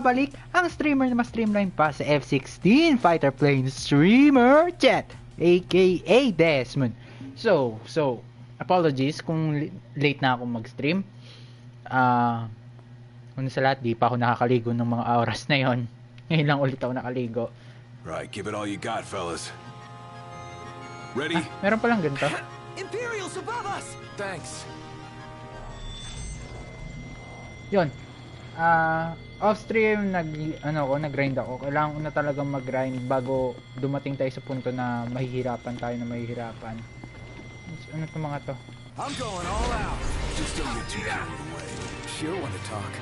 Balik ang streamer na mas streamline pa sa F16 Fighter Plane Streamer Jet, aka Desmond. So, apologies kung late na ako mag-stream. Una sa lahat, di pa ako nakakaligo ng mga oras na yon. Ngayon lang ulit ako nakaligo. Right, give it all you got, fellas. Ready? Meron palang ganito. Imperials above us. Thanks. Yon. Off-stream, nag-grind ako. Kailangan ko na talagang mag-grind bago dumating tayo sa punto na mahihirapan tayo na mahihirapan. Ano to mga to? I'm going all out. Just don't get too carried away. Sure want to talk.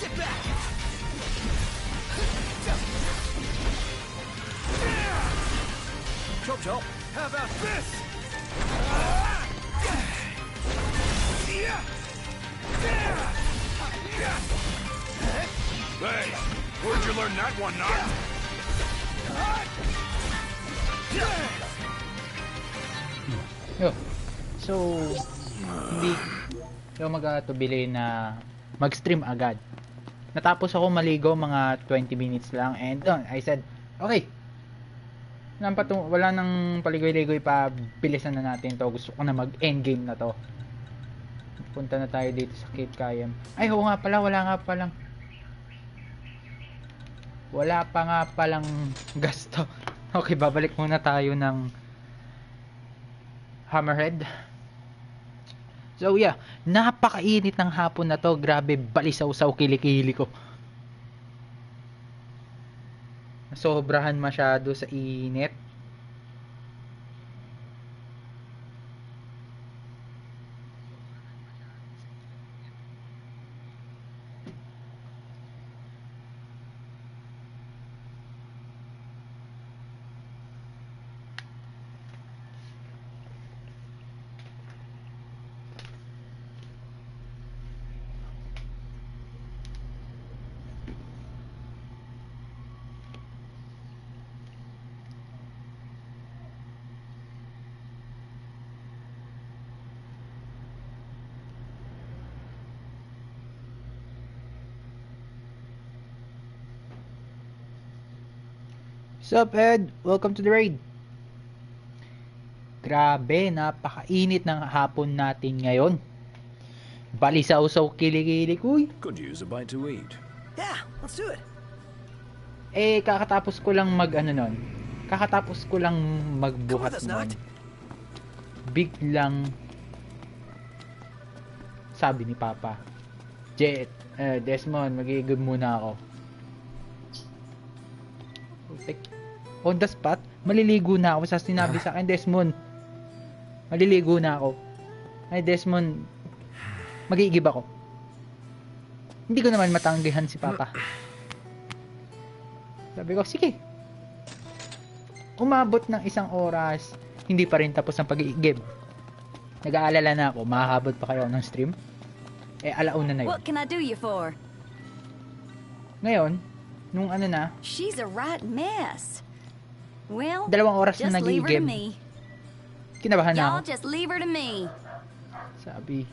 Get back. Chop. How about this? Hey, where'd you learn that one, Knock? Yo. So, hindi ako mag-atubili na mag-stream agad. Natapos ako maligo mga 20 minutes lang and I said, okay. Wala nang paligoy-ligoy pa, bilisan na natin to. Gusto ko na mag-endgame na to. Punta na tayo dito sa Cape Cayam. Ay, oo nga pala, wala pa nga palang gasto. Okay, babalik muna tayo ng Hammerhead. So yeah, napakainit ng hapon na to. Grabe, balisaw-saw kilikili ko. Sobrahan masyado sa init. Sup Ed? Welcome to the raid. Grabe, napakainit ng hapon natin ngayon. Balisaw-saw kilikili ko. Could use a bite to eat. Yeah, let's do it. Kakatapos ko lang Kakatapos ko lang magbuhat nun. Biglang sabi ni Papa, Desmond, mag-i-good muna ako. On the spot, maliligo na ako. Sa sinabi sa akin, Desmond, maliligo na ako. Ay, Desmond, mag-iigib ako. Hindi ko naman matanggihan si Papa. Sabi ko, sige. Umabot ng 1 oras, hindi pa rin tapos ang pag-iigib. Nag-aalala na ako, makahabot pa kayo ng stream? Alauna na yun. What can I do you for? Ngayon, nung She's a right mess. Well, 2 oras na just leave her to nag-iigib. me. Kinabahan na Y'all ako. just leave her to me. Sabi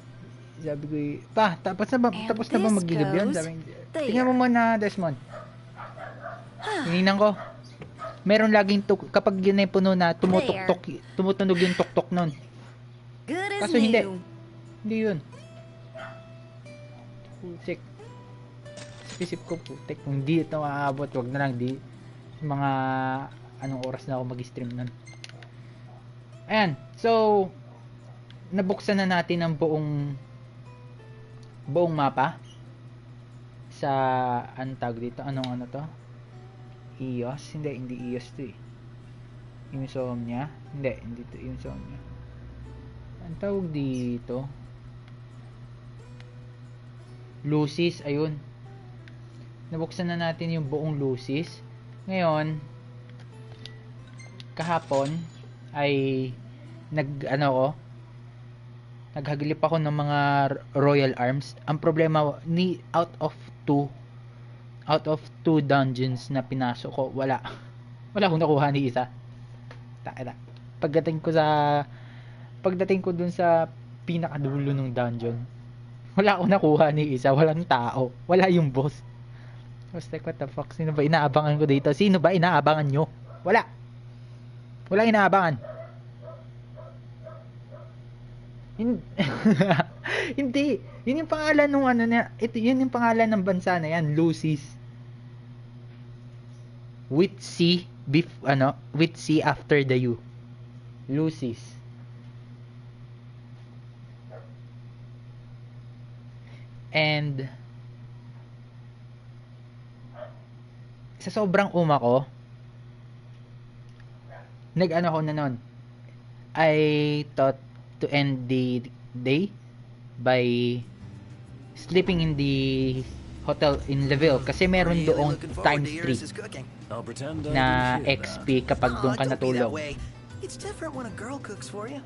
ko, Pa, tapos na ba mag-igib yun? Sabi, there. tingnan mo muna, Desmond. Tininan ko. Meron laging kapag yun ay puno na, tumutunog yung tuktok nun. Good as Kaso new. Hindi yun. Putik. Isip ko, putik. Kung di ito maabot, wag na lang. Mga anong oras na ako mag-stream nun. Ayan. So, nabuksan na natin ang buong mapa sa antag dito. Ano to? EOS? Hindi EOS to eh. Insomnia? Hindi to Insomnia. Ang tawag dito? Lucis, ayun. Nabuksan na natin yung buong Lucis. Ngayon, kahapon ay naghagilip ako ng mga Royal Arms. Ang problema, out of 2 dungeons na pinasok ko, wala akong nakuha ni isa. Pagdating ko sa pagdating ko dun sa pinakadulo ng dungeon, wala akong nakuha ni isa, walang tao, wala yung boss. I was like, what the fuck? Sino ba inaabangan ko dito? Sino ba inaabangan nyo? Wala. Wala inaabangan. Hindi. Yun yung pangalan ng ano na, ito yun yung pangalan ng bansa na yan, Lucy's. With C with C after the U. Lucy's. And sa sobrang uma ko, nag-ano ko na nun. I thought to end the day by sleeping in the hotel in Leville kasi meron doong times 3 I'll pretend I na didn't hear XP kapag doon ka Don't be that natulog. way. It's different when a girl cooks for you.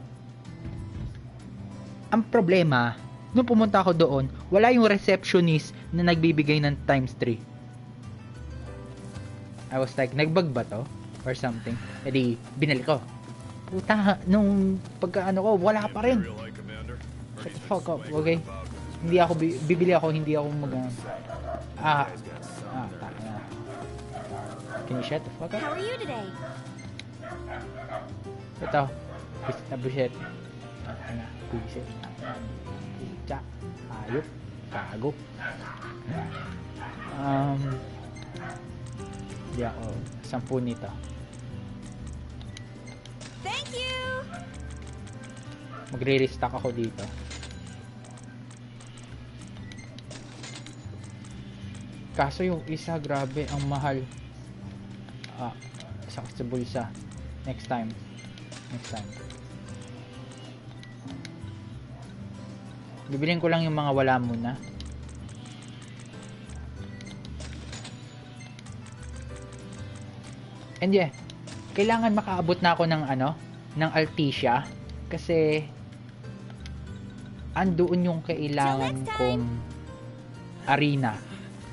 Ang problema, nung pumunta ako doon, wala yung receptionist na nagbibigay ng times 3. I was like, nagbag ba to? Or something. E di, binalik ko. Puta, nung pagkaano ko, wala pa rin. Shut the fuck up, okay? Hindi ako, bibili ako, hindi ako can you shut the fuck up? How are you today? Ito. Bullshit. Bullshit. Pucha. Hayop. Kago. Hindi ako. 10 nito. Thank you! Magre-restock ako dito. Kaso yung isa, grabe, ang mahal. Sakit sa bulsa. Next time. Bibilin ko lang yung mga wala muna. And yeah, kailangan makaabot na ako ng ng Altissia kasi andoon yung kailangan kong arena.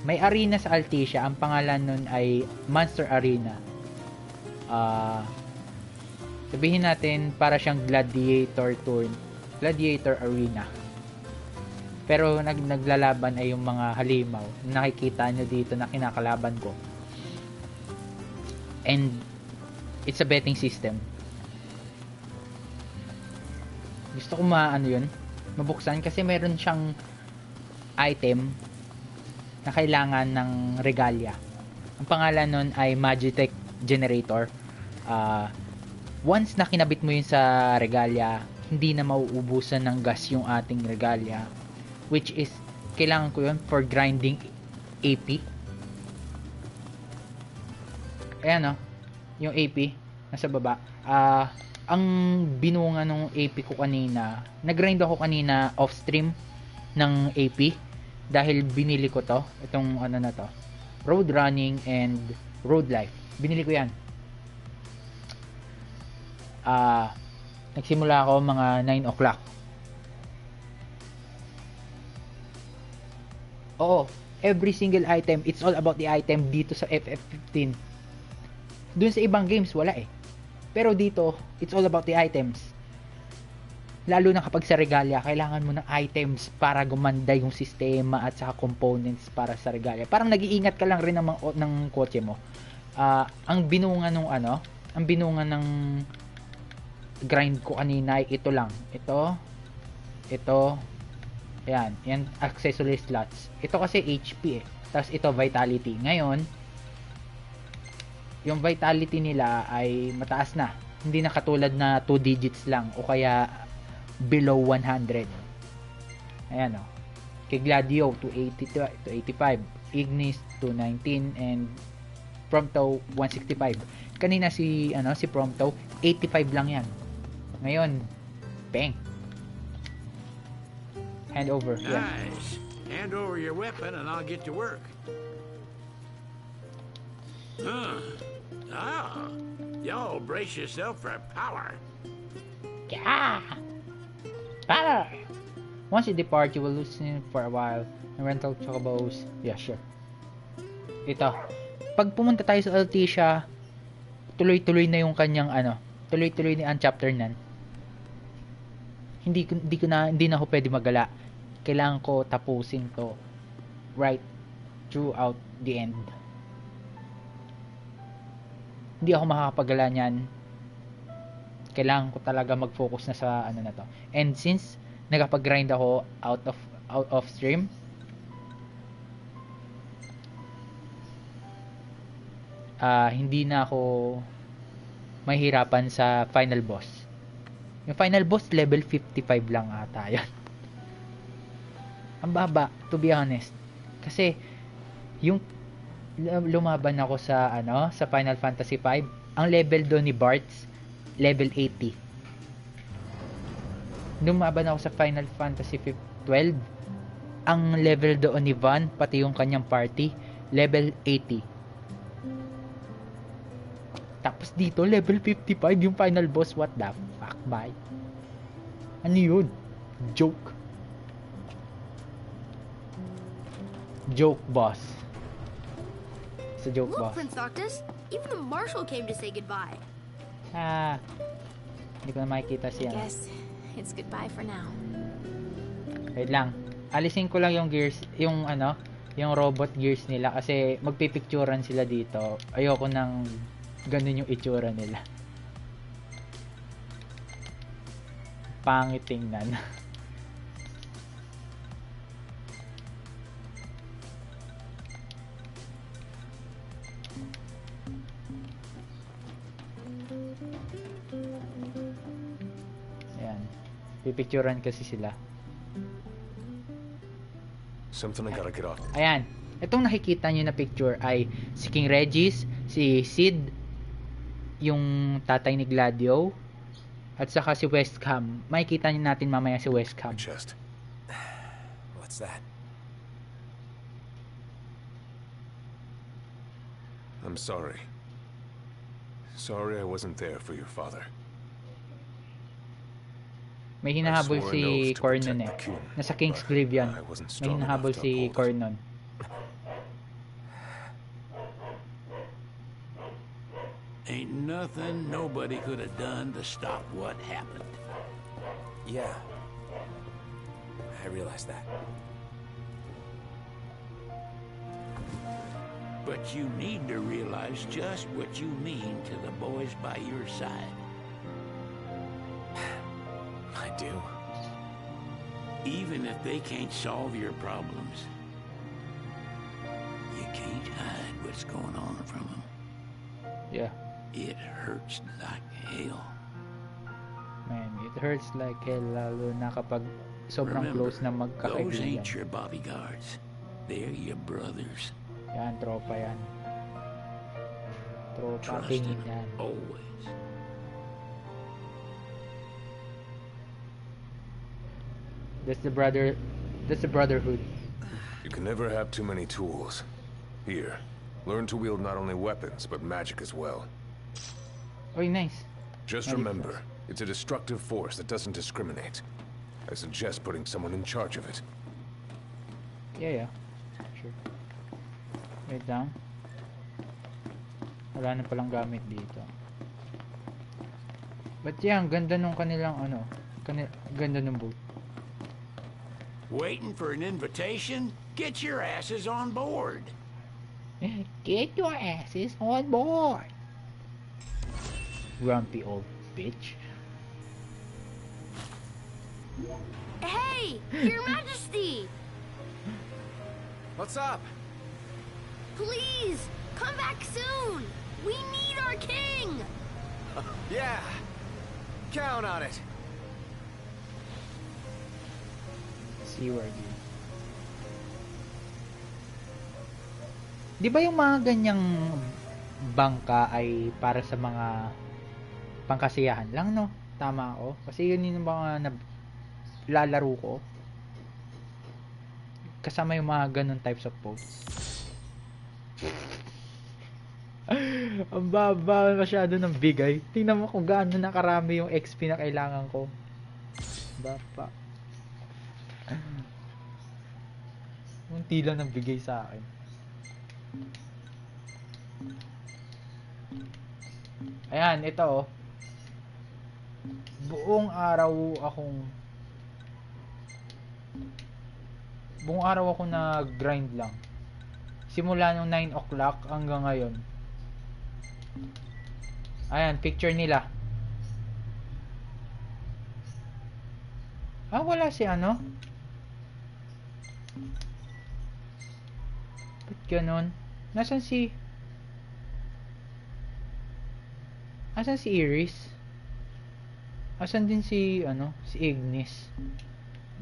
May arena sa Altissia, ang pangalan nun ay Monster Arena. Sabihin natin para siyang gladiator arena. Pero naglalaban ay yung mga halimaw. Nakikita nyo dito na kinakalaban ko. And it's a betting system. Gusto ko mabuksan kasi meron siyang item na kailangan ng regalia. Ang pangalan nun ay Magitech Generator. Once na kinabit mo yun sa regalia, hindi na mauubusan ng gas yung ating regalia, which is kailangan ko yun for grinding AP. Ayan yung AP nasa baba. Ang binunga ng AP ko kanina, nag-grind ako kanina off stream ng AP dahil binili ko itong na to, road running and road life. Binili ko yan. Nagsimula ako mga 9 o'clock. Oo, every single item, it's all about the item dito sa FF15. Dun sa ibang games, wala eh. Pero dito, it's all about the items. Lalo na kapag sa regalia, kailangan mo ng items para gumanda yung sistema at saka components para sa regalia. Parang nag-iingat ka lang rin ng kotse mo. Ang binunga ng grind ko kanina ay ito lang. Ito, yan, accessory slots. Ito kasi HP eh. Tapos ito vitality. Ngayon, yung vitality nila ay mataas na. Hindi na katulad na 2 digits lang o kaya below 100. Ayan kay Gladio 280 to 85, Ignis 219 and Prompto 165. Kanina si Prompto 85 lang yan. Ngayon, bang. Hand over. Yeah. Nice. Hand over your weapon and I'll get to work. Y'all brace yourself for power. Yeah. Power. Once you depart, you will listen for a while. And rental chocobos. Yeah, sure. Ito. Pag pumunta tayo sa Altissia, tuloy-tuloy na yung kanyang tuloy-tuloy ni ang chapter nan. Hindi na ako pwede magala. Kailangan ko tapusin to right throughout the end. Hindi ako makakapagala niyan. Kailangan ko talaga mag-focus na sa ano na to. And since nagapag-grind ako out of stream, hindi na ako mahirapan sa final boss. Yung final boss level 55 lang ata yan. Ang baba, to be honest. Kasi yung lumaban ako sa sa Final Fantasy 5, ang level doon ni Bart's level 80. Lumaban ako sa Final Fantasy 12, ang level doon ni Van, pati yung kanyang party, level 80. Tapos dito, level 55 yung final boss. What the fuck, bye? Ano yun? Joke. Joke boss. It's a joke Look, boss. Prince Noctis, even the marshal came to say goodbye. Hindi ko na makikita siya. Guess it's goodbye for now. Wait lang. Alisin ko lang yung gears, yung yung robot gears nila kasi magpipicturan sila dito. Ayoko nang ganun yung itsura nila. Pangit tingnan. Ayan. Pipicturan kasi sila. Something I gotta get off. Ayan. Itong nakikita nyo na picture ay si King Regis, si Sid, yung tatay ni Gladio, at saka si West Ham. Makikita nyo natin mamaya si West Ham. Chest. What's that? I'm sorry. Sorry I wasn't there for your father. May hinahabol si Cornon eh. Nasa Kingsgrave yan. May hinahabol si Cornon. Ain't nothing nobody could have done to stop what happened. Yeah. I realize that. But you need to realize just what you mean to the boys by your side. I do. Even if they can't solve your problems, you can't hide what's going on from them. Yeah. It hurts like hell. Man, it hurts like hell lalo na kapag sobrang Remember, close na those magkakaibigan. ain't your bodyguards. They're your brothers. Yan, tropa yan. Tropa, Trust tingin them yan. always. That's the brotherhood. You can never have too many tools. Here, learn to wield not only weapons, but magic as well. Oy, nice. Just Magic remember, it's a destructive force that doesn't discriminate. I suggest putting someone in charge of it. Yeah. Sure. Wait lang. Wala na palang gamit dito. But yeah, ang ganda nung kanilang ganda nung boat. Waiting for an invitation? Get your asses on board. Get your asses on board. Grumpy old bitch. Hey, Your Majesty! What's up? Please, come back soon! We need our king! Yeah. Count on it. Seaward yun. Di ba yung mga ganyang bangka ay para sa mga pangkasiyahan lang, no? Tama ako. Kasi yun yung mga lalaro ko. Kasama yung mga ganun types of boats. Ang baba masyado ng bigay. Tingnan mo kung gaano nakarami yung XP na kailangan ko. Bapa. Unti lang ng bigay sa akin. Ayan, ito oh. buong araw akong nag-grind lang. Simula nung 9 o'clock hanggang ngayon. Ayan, picture nila. Wala si ano? Ba't ganun? Nasaan si Iris? Asan din si Ignis?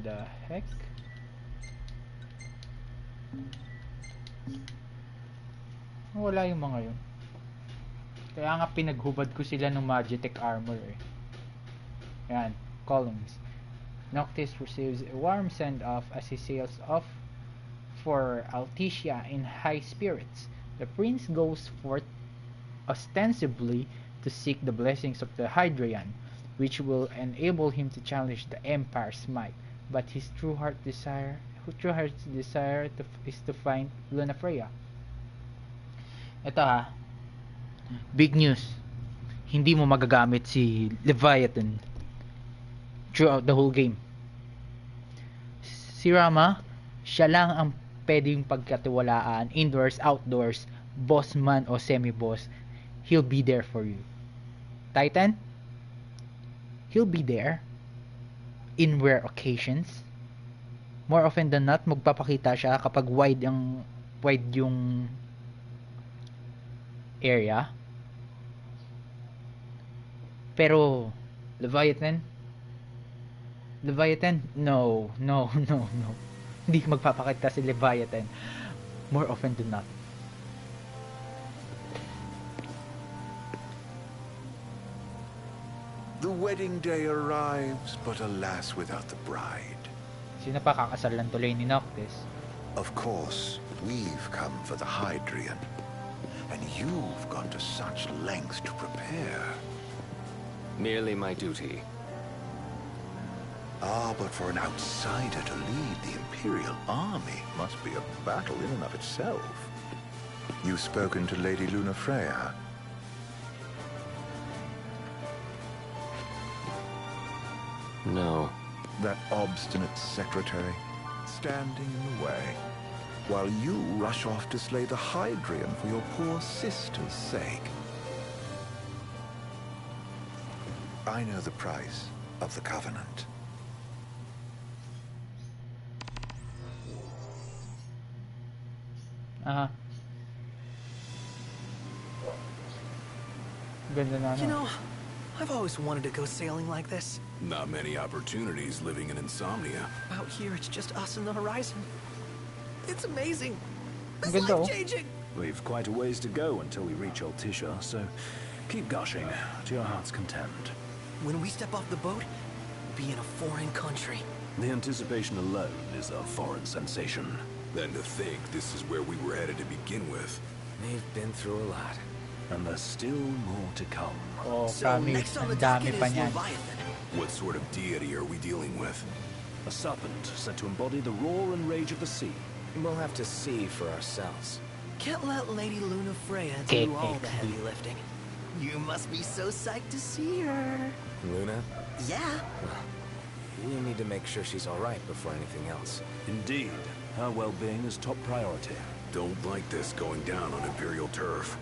The heck? Wala yung mga yun. Kaya nga pinaghubad ko sila ng Magitech armor eh. Yan, columns. Noctis receives a warm send-off as he sails off for Alticia in high spirits. The prince goes forth ostensibly to seek the blessings of the Hydreian, which will enable him to challenge the Empire's might. But his true heart's desire is to find Lunafreya. Ito ha, big news. Hindi mo magagamit si Leviathan throughout the whole game. Si Rama, siya lang ang pwedeng pagkatiwalaan, indoors, outdoors, boss man o semi-boss. He'll be there for you. Titan, he'll be there in rare occasions. More often than not, magpapakita siya kapag wide yung area. Pero Leviathan, no. Hindi magpapakita si Leviathan more often than not. The wedding day arrives, but alas without the bride. Sino pa kakasalan tuloy ni Noctis? Of course, we've come for the Hydreian. And you've gone to such lengths to prepare. Merely my duty. But for an outsider to lead the Imperial army must be a battle in and of itself. You've spoken to Lady Lunafreya? No. That obstinate secretary, standing in the way, while you rush off to slay the Hydreian for your poor sister's sake. I know the price of the Covenant. Ganda na, You know, I've always wanted to go sailing like this. Not many opportunities living in Insomnia. Out here, it's just us and the horizon. It's amazing. It's Ganda, oh. life-changing. We've quite a ways to go until we reach Alticia, so keep gushing to your heart's content. When we step off the boat, we'll be in a foreign country. The anticipation alone is a foreign sensation. Then to think this is where we were headed to begin with. They've been through a lot. And there's still more to come. Oh, So kami, next on the ang dami docket pa is niyan. Leviathan. What sort of deity are we dealing with? A serpent said to embody the roar and rage of the sea. We'll have to see for ourselves. Can't let Lady Lunafreya do all the heavy lifting. You must be so psyched to see her. Luna, Yeah. we need to make sure she's all right before anything else. Indeed, her well-being is top priority. Don't like this going down on Imperial turf.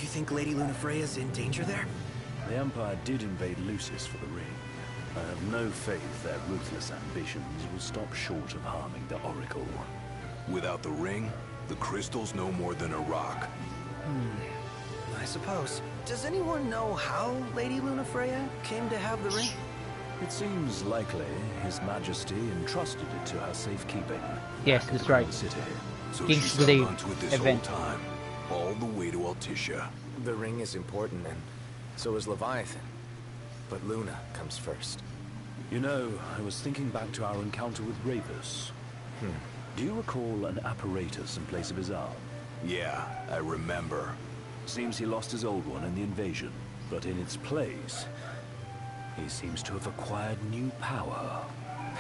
You think Lady Lunafreya's in danger there? The Empire did invade Lucis for the ring. I have no faith their ruthless ambitions will stop short of harming the Oracle. Without the ring, the crystal's no more than a rock. I suppose. Does anyone know how Lady Lunafreya came to have the ring? It seems likely His Majesty entrusted it to her safekeeping. Yes, that's right. City. So King's she's held Blade onto it this event. whole time, all the way to Alticia. The ring is important, and so is Leviathan. But Luna comes first. You know, I was thinking back to our encounter with Ravus. Do you recall an apparatus in place of his arm? Yeah, I remember. Seems he lost his old one in the invasion, but in its place, he seems to have acquired new power.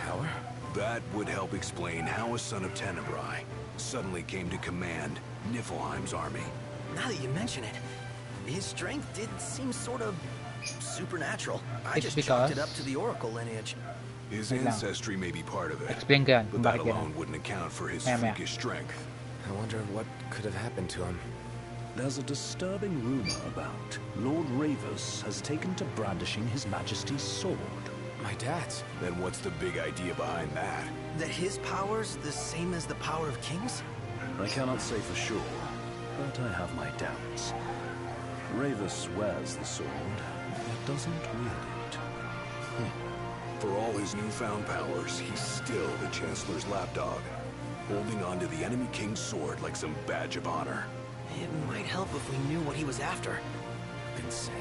Power? That would help explain how a son of Tenebrae suddenly came to command Niflheim's army. Now that you mention it, his strength did seem sort of supernatural. I It's just chalked it because- up to the Oracle lineage. His Wait lang. ancestry may be part of it, Explain ko yan kung but that bakit ganun. alone wouldn't account for his Maya-maya. freakish strength. I wonder what could have happened to him. There's a disturbing rumor about Lord Ravus has taken to brandishing His Majesty's sword. My dad's. Then what's the big idea behind that? That his power's the same as the power of kings? I cannot say for sure, but I have my doubts. Ravus wears the sword, but doesn't wield it. For all his newfound powers, he's still the Chancellor's lapdog, holding on to the enemy king's sword like some badge of honor. It might help if we knew what he was after. Insane.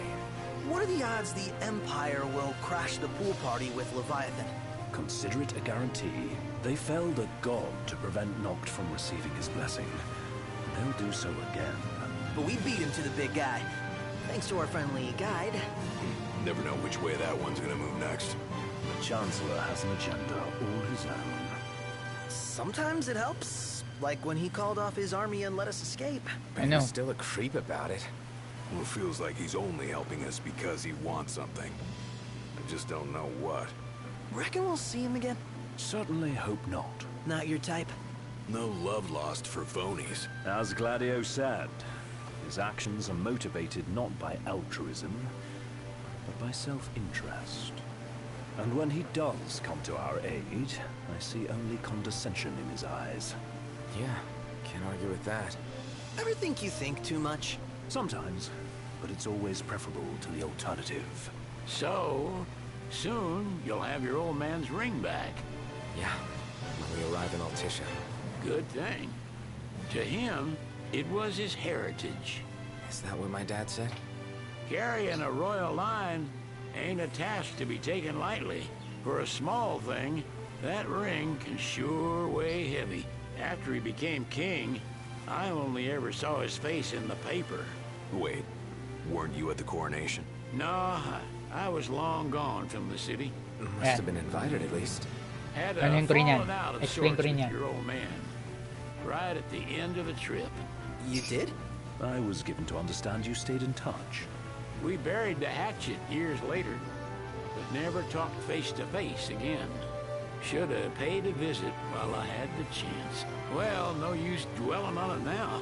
What are the odds the Empire will crash the pool party with Leviathan? Consider it a guarantee. They felled a god to prevent Noct from receiving his blessing. They'll do so again. But we beat him to the big guy. Thanks to our friendly guide. Never know which way that one's gonna move next. The Chancellor has an agenda all his own. Sometimes it helps. Like when he called off his army and let us escape. I know. He's still a creep about it. Well, it feels like he's only helping us because he wants something. I just don't know what. Reckon we'll see him again? Certainly hope not. Not your type? No love lost for phonies. As Gladio said, his actions are motivated not by altruism, but by self-interest. And when he does come to our aid, I see only condescension in his eyes. Yeah, can't argue with that. Ever think you think too much? Sometimes, but it's always preferable to the alternative. So, soon you'll have your old man's ring back. Yeah, when we arrive in Altissia. Good thing. To him, it was his heritage. Is that what my dad said? Carrying a royal line ain't a task to be taken lightly. For a small thing, that ring can sure weigh heavy. After he became king, I only ever saw his face in the paper. Wait, weren't you at the coronation? No, I was long gone from the city. Must have been invited at least. Had Ano a yung ko rin yan? falling out of Explain sorts ko rin with yan. your old man. Right at the end of the trip. You did? I was given to understand you stayed in touch. We buried the hatchet years later, but never talked face to face again. Should have paid a visit while I had the chance. Well, no use dwelling on it now.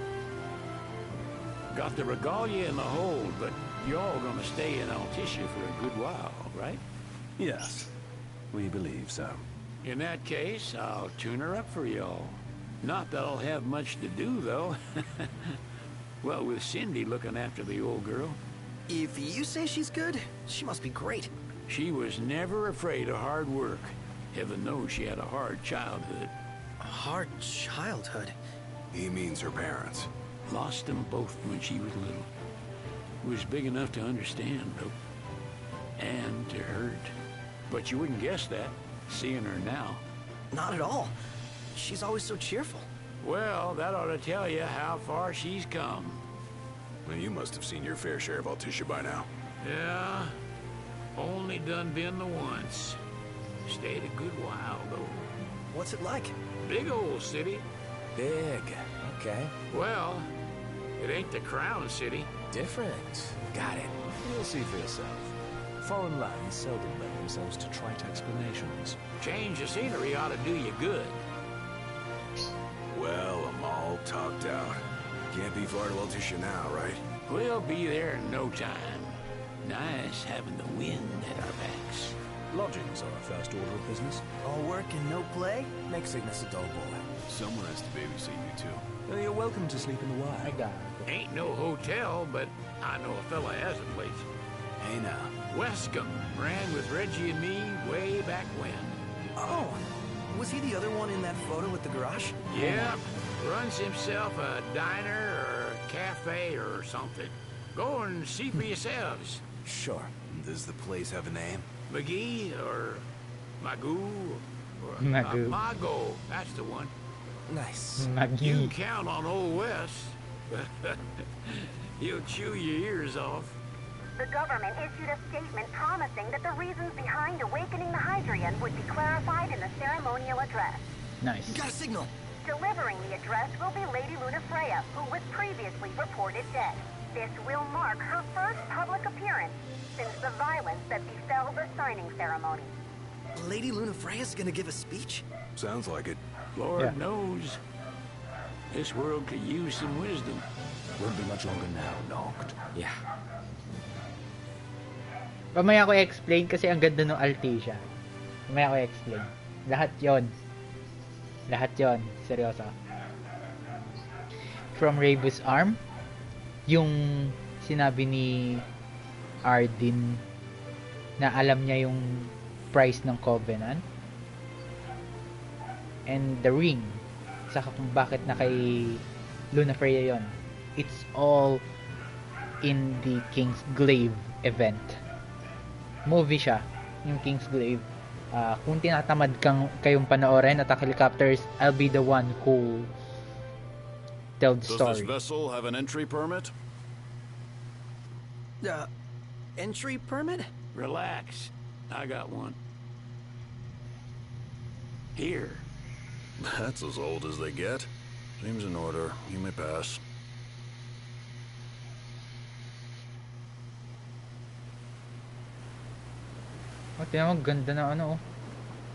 Got the regalia in the hold, but y'all gonna stay in Altissia for a good while, right? Yes, we believe so. In that case, I'll tune her up for y'all. Not that I'll have much to do, though. Well, with Cindy looking after the old girl. If you say she's good, she must be great. She was never afraid of hard work. Heaven knows she had a hard childhood. A hard childhood. He means her parents. Lost them both when she was little. Was big enough to understand, though. And to hurt. But you wouldn't guess that, seeing her now. Not at all. She's always so cheerful. Well, that ought to tell you how far she's come. Well, you must have seen your fair share of Altissia by now. Yeah, only done been the once. Stayed a good while, though. What's it like? Big old city. Big. Okay. Well, it ain't the crown city. Different. Got it. You'll see for yourself. Foreign lands seldom lend themselves to trite explanations. Change of scenery ought to do you good. Well, I'm all talked out. Can't be far to Altissia now, right? We'll be there in no time. Nice having the wind at our backs. Lodgings are our first order of business. All work and no play? Makes Cygnus a dull boy. Someone has to babysit you, too. You're welcome to sleep in the My Y. God. Ain't no hotel, but I know a fella has a place. Hey, now. Wescombe ran with Reggie and me way back when. Oh, was he the other one in that photo with the garage? Yeah, runs himself a diner or a cafe or something. Go and see for yourselves. Sure. Does the place have a name? McGee or Magoo or Magoo. Mago, that's the one. Nice. You Maggie. can count on Old West. He'll chew your ears off. The government issued a statement promising that the reasons behind awakening the Hydrian would be clarified in the ceremonial address. Nice. Got a signal. Delivering the address will be Lady Luna Freya, who was previously reported dead. This will mark her first public appearance since the violence that befell the signing ceremony. Lady Luna Freya's gonna give a speech? Sounds like it. Lord knows. This world could use some wisdom. Won't be much longer now, Noct. Yeah. Mamaya ko explain kasi ang ganda ng Altissia. Mamaya ko explain. Lahat yon. Seryoso. From Rebus Arm, yung sinabi ni Ardyn na alam niya yung price ng Covenant. And the ring. Saka kung bakit na kay Luna Freya yon. It's all in the King's Glaive event. Movie siya, yung King's Glaive. Kung tinatamad kayong panoorin at helicopters, I'll be the one who tell the story. Does this vessel have an entry permit? Entry permit? Relax. I got one. Here. That's as old as they get. Seems in order. You may pass. Tingnan mo, ganda na ano.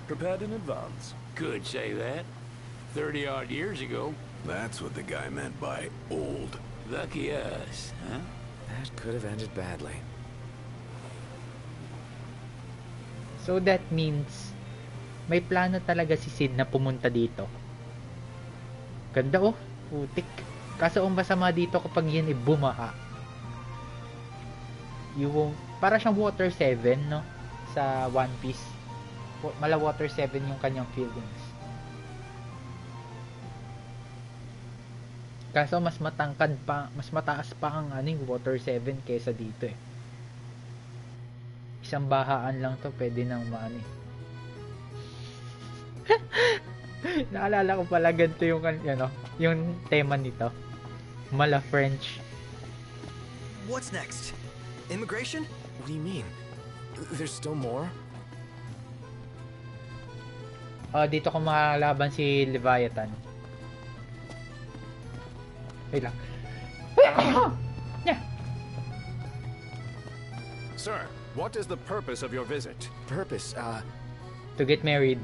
Prepared in advance. Could say that. 30-odd years ago. That's what the guy meant by old. Lucky us, huh? That could have ended badly. So that means may plano talaga si Sid na pumunta dito. Ganda oh, putik. Kaso ang masama dito kapag yan bumaha. Yung para siyang Water 7, no? Sa One Piece. Mala Water 7 yung kanyang feelings. Kaso mas matangkad pa, mas mataas pa ang yung Water 7 kaysa dito eh. Isang bahaan lang to, pwede nang maani. Naalala ko pala ganito yung yung tema nito. Mala French. What's next? Immigration? What do you mean? There's still more? Dito ko makalaban si Leviathan. Wait lang. Yeah. Sir, what is the purpose of your visit? Purpose, To get married.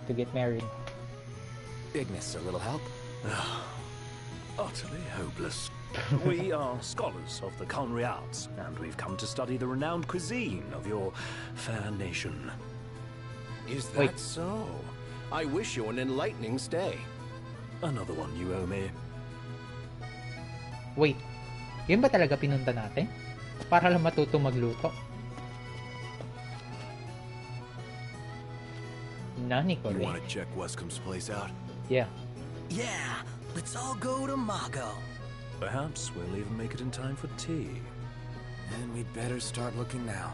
To get married. Ignis, a little help? Utterly hopeless. We are scholars of the culinary arts, and we've come to study the renowned cuisine of your fair nation. Is Wait. that so? I wish you an enlightening stay. Another one you owe me. Wait. Yun ba talaga pinunta natin? Para lang matuto magluto? Nani ko You rin. want to check Wescom's place out? Yeah. Yeah, let's all go to Mago. Perhaps we'll even make it in time for tea. And we'd better start looking now.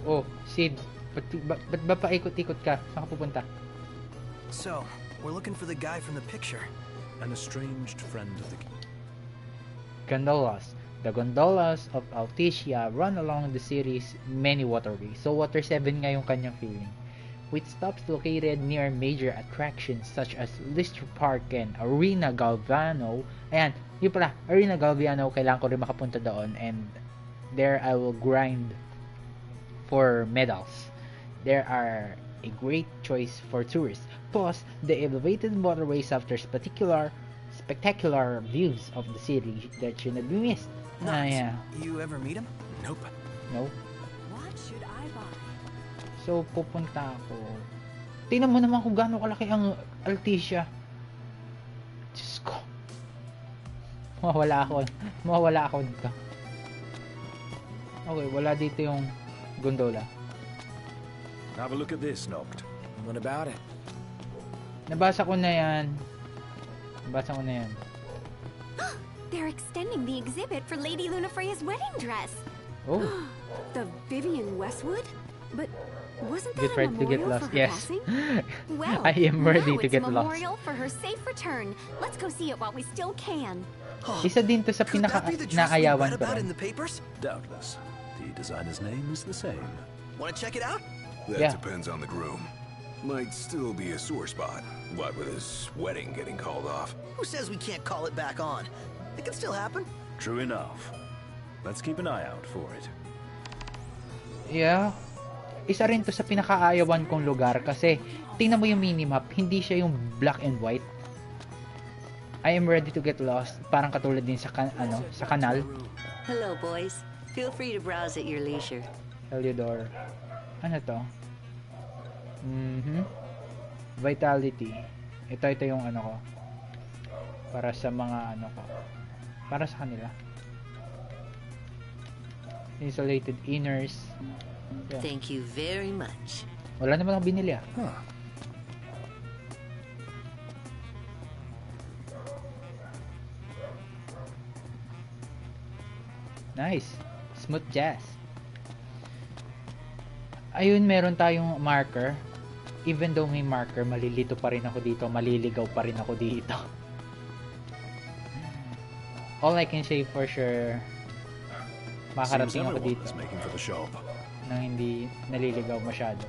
Oh, Sid. Ba't ba paikot-ikot ka? Saan ka pupunta? So, we're looking for the guy from the picture. An estranged friend of the king. Gondolas. The gondolas of Altissia run along the city's many waterways. So, Water 7 nga yung kanyang feeling. With stops located near major attractions such as Lister Park and Arena Galvano. Ayan, yun pala, Arena Galvano, kailangan ko rin makapunta doon. And there I will grind for medals. There are a great choice for tourists. Plus, the elevated waterways offers spectacular views of the city that should not be missed. Nice. Yeah. You ever meet him? Nope. No. What should I buy? So, pupunta ako. Tingnan mo naman kung gaano kalaki ang Altissia. Diyos ko. Mawawala ako dito. Okay, wala dito yung gondola. Have a look at this, Noct. What about it? Nabasa ko na yan. They're extending the exhibit for Lady Luna Freya's wedding dress. Oh. The Vivian Westwood? But wasn't Get that a ready to get memorial lost. for her Yes. passing? Well, I am ready now to it's get a lost. memorial for her safe return. Let's go see it while we still can. Isa din to sa Could that be the dress we pinaka-naayawan read ko about rin. in the papers? Doubtless. The designer's name is the same. Want to check it out? That Yeah. depends on the groom. Might still be a sore spot. What with his wedding getting called off. Who says we can't call it back on? It can still happen. True enough. Let's keep an eye out for it. Yeah. Isa rin to sa pinakaayawan kong lugar kasi tingnan mo yung minimap, hindi siya yung black and white. I am ready to get lost. Parang katulad din sa sa kanal. Hello, boys. Feel free to browse at your leisure. Heliodor. Ano to? Vitality. Ito yung ano ko. Para sa mga ano ko. Para sa kanila. Insulated inners. Yeah. Thank you very much. Wala naman akong binili ah. Huh. Nice. Smooth jazz. Ayun, meron tayong marker. Even though may marker, malilito pa rin ako dito. Maliligaw pa rin ako dito. All I can say for sure, makarating ako dito nang hindi naliligaw masyado.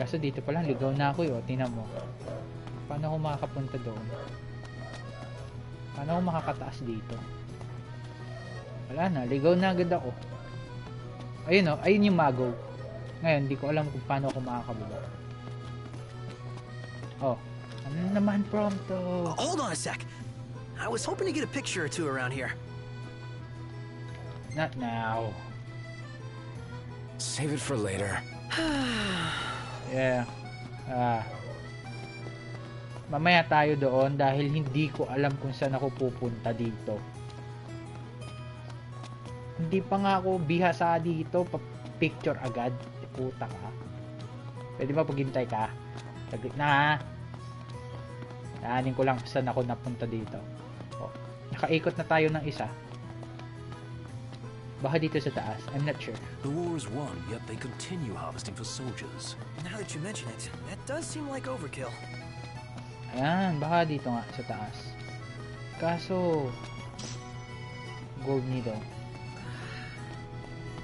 Kaso dito pa lang, ligaw na ako yun. Tingnan mo. Paano ako makakapunta doon? Paano ako makakataas dito? Wala na, ligaw na agad ako. Ayun o, ayun yung magaw. Ngayon, hindi ko alam kung paano ako makakababa. Oh, ano naman prompto? Hold on a sec. I was hoping to get a picture or two around here. Not now. Save it for later. Yeah. Mamaya tayo doon dahil hindi ko alam kung saan ako pupunta dito. Hindi pa nga ako bihasa dito, picture agad. Puta ka. Pwede ba paghintay ka? Saglit na ha. Naanin ko lang saan ako napunta dito. Oh, nakaikot na tayo ng isa. Baka dito sa taas. I'm not sure. The war is won, yet they continue harvesting for soldiers. Now that you mention it, that does seem like overkill. Ayan, baka dito nga sa taas. Kaso gold needle.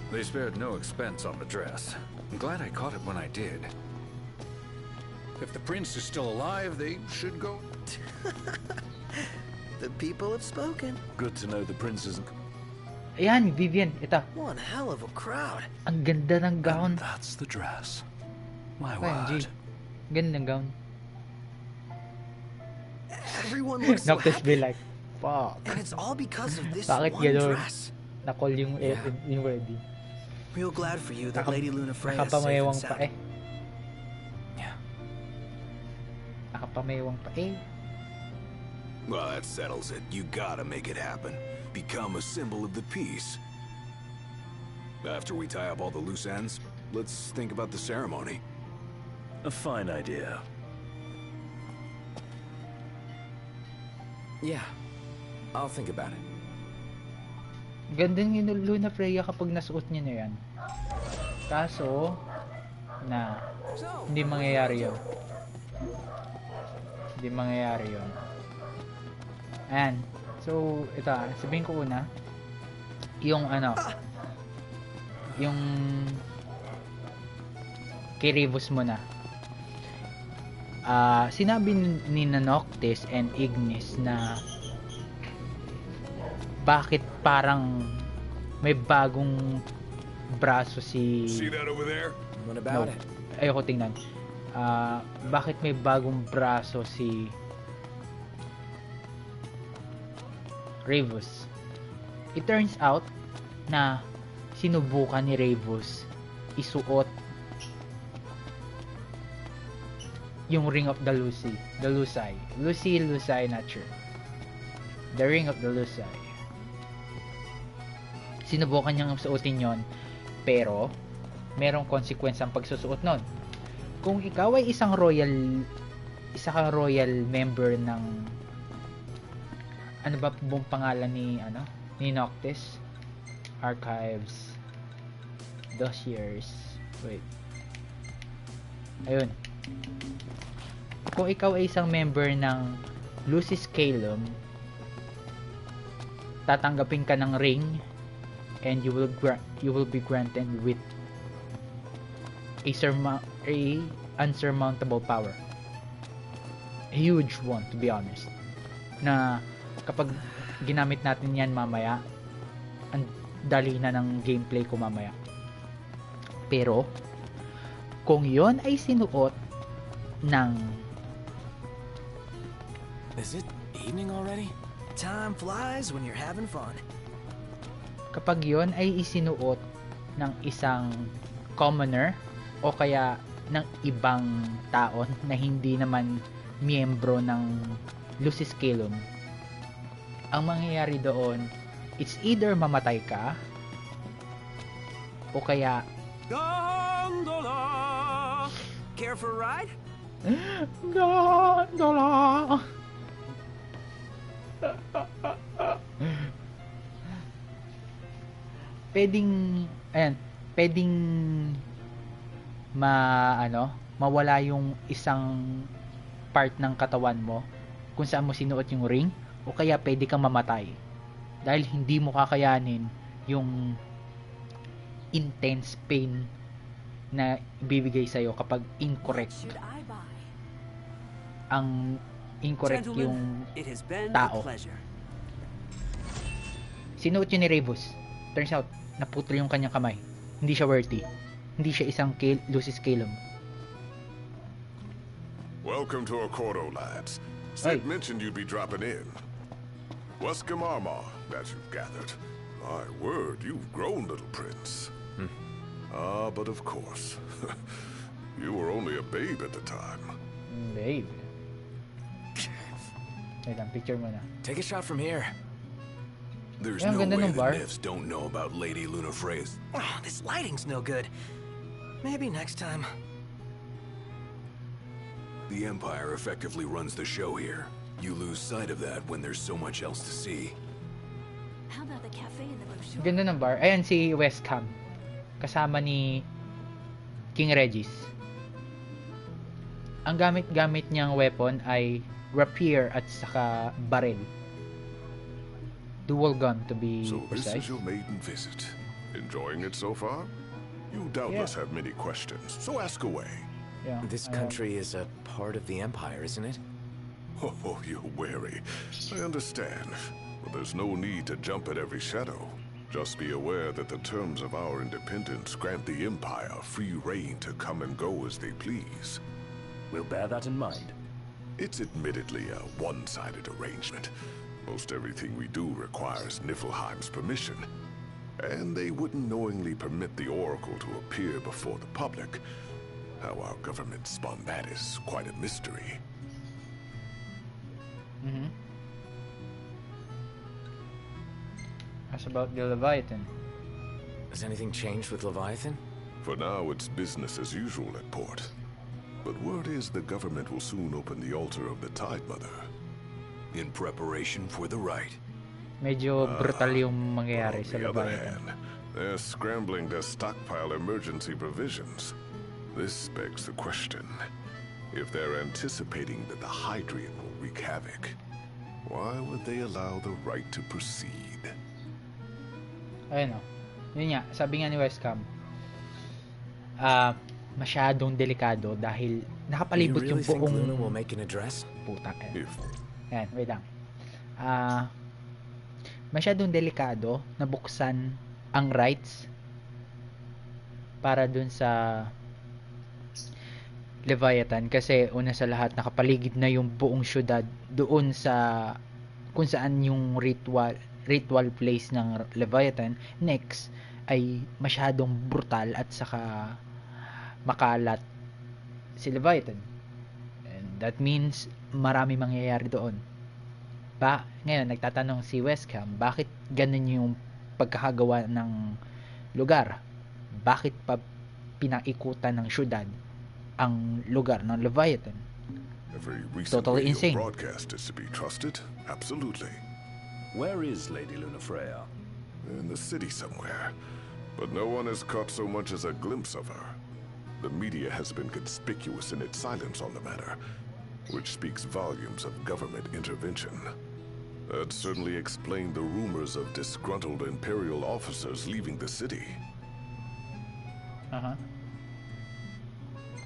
They spared no expense on the dress. I'm glad I caught it when I did. If the prince is still alive, they should go. The people have spoken. Good to know the prince isn't. Ayan, Vivian, ito. One hell of a crowd. Ang ganda ng gown. That's the dress. My word. word. Ganda ng gown. Everyone looks so Noctis be happy. like, fuck. And it's all because of this Bakit one gano'n? dress. Nakol yung wedding. Real glad for you that Lady Luna Freya is safe and Nakapamayawang pa sound. eh. Nakapamayawang pa eh. Well, that settles it. You gotta make it happen. Become a symbol of the peace. After we tie up all the loose ends, let's think about the ceremony. A fine idea. Yeah, I'll think about it. Ganda yung Luna Freya kapag nasuot niya na yan. Kaso, hindi mangyayari yun. Hindi mangyayari yun. Ayan. So, ito sabihin ko una, yung yung kay Rivus mo na. Sinabi ni Noctis and Ignis na bakit parang may bagong braso si... See that over there? What about it? Ayoko tingnan. Bakit may bagong braso si Rivus? It turns out na sinubukan ni Rivus isuot yung Ring of the Lucy. The Lucy. Lucy, not sure. The Ring of the Lucy. Sinubukan niyang suotin yon, pero merong consequence ang pagsusuot nun. Kung ikaw ay isa kang royal member ng ano ba buong pangalan ni Noctis? Archives, dossiers, wait, ayun, kung ikaw ay isang member ng Lucis Calum, tatanggapin ka ng ring and you will be granted with a unsurmountable power. A huge one, to be honest. Na kapag ginamit natin yan mamaya, ang dali na ng gameplay ko mamaya. Pero, kung yon ay sinuot ng... Is it evening already? Time flies when you're having fun. Kapag yon ay isinuot ng isang commoner o kaya ng ibang tao na hindi naman miyembro ng Lucis Caelum, ang mangyayari doon, it's either mamatay ka o kaya Gondola! Care for a ride? Gondola! pwedeng mawala yung isang part ng katawan mo kung saan mo sinuot yung ring, o kaya pwede kang mamatay dahil hindi mo kakayanin yung intense pain na ibibigay sa'yo kapag incorrect yung tao. Sinuot yun ni Ravus. Turns out, naputol yung kanyang kamay. Hindi siya worthy. Hindi siya isang Lucis Caelum. Welcome to Accordo, lads. Sid mentioned you'd be dropping in. What's Gamarma that you've gathered? My word, you've grown, little prince. But of course. You were only a babe at the time. Babe? Wait lang, picture mo na. Take a shot from here. There's no way the Nifs don't know about Lady Lunafreya's. Oh, this lighting's no good. Maybe next time. The Empire effectively runs the show here. You lose sight of that when there's so much else to see. How about the cafe in the brochure? Ganda ng bar. Ayan si West Ham. Kasama ni King Regis. Ang gamit-gamit niyang weapon ay rapier at saka barrel. Dual gun to be precise. So this is your maiden visit. Enjoying it so far? You doubtless have many questions, so ask away. Yeah, this country is a part of the Empire, isn't it? Oh, you're wary. I understand. But there's no need to jump at every shadow. Just be aware that the terms of our independence grant the Empire free reign to come and go as they please. We'll bear that in mind. It's admittedly a one-sided arrangement. Most everything we do requires Niflheim's permission. And they wouldn't knowingly permit the Oracle to appear before the public. How our government spun that is quite a mystery. As about the Leviathan. Has anything changed with Leviathan? For now, it's business as usual at port. But word is the government will soon open the altar of the Tide Mother. In preparation for the rite. Medyo brutal yung mangyayari sa On the other Leviathan. hand, they're scrambling to stockpile emergency provisions. This begs the question. If they're anticipating that the Hydrian will wreak havoc, why would they allow the rite to proceed? Ayun o. Yun nga, sabi nga ni Westcam, masyadong delikado dahil nakapalibot yung buong... Luna will make an address? Putak eh. Ayan, wait lang. Masyadong delikado na buksan ang rights para dun sa Leviathan kasi una sa lahat nakapaligid na yung buong syudad doon sa kung saan yung ritual place ng Leviathan. Next ay masyadong brutal at saka makalat si Leviathan, and that means marami mangyayari doon. Ngayon nagtatanong si Westcam, bakit ganun yung pagkakagawa ng lugar? Bakit pa pinaikutan ng syudad ang lugar ng Leviathan? Every recent Totally insane. broadcast is to be trusted? Absolutely. Where is Lady Lunafreya? In the city somewhere. But no one has caught so much as a glimpse of her. The media has been conspicuous in its silence on the matter, which speaks volumes of government intervention. That certainly explained the rumors of disgruntled Imperial officers leaving the city.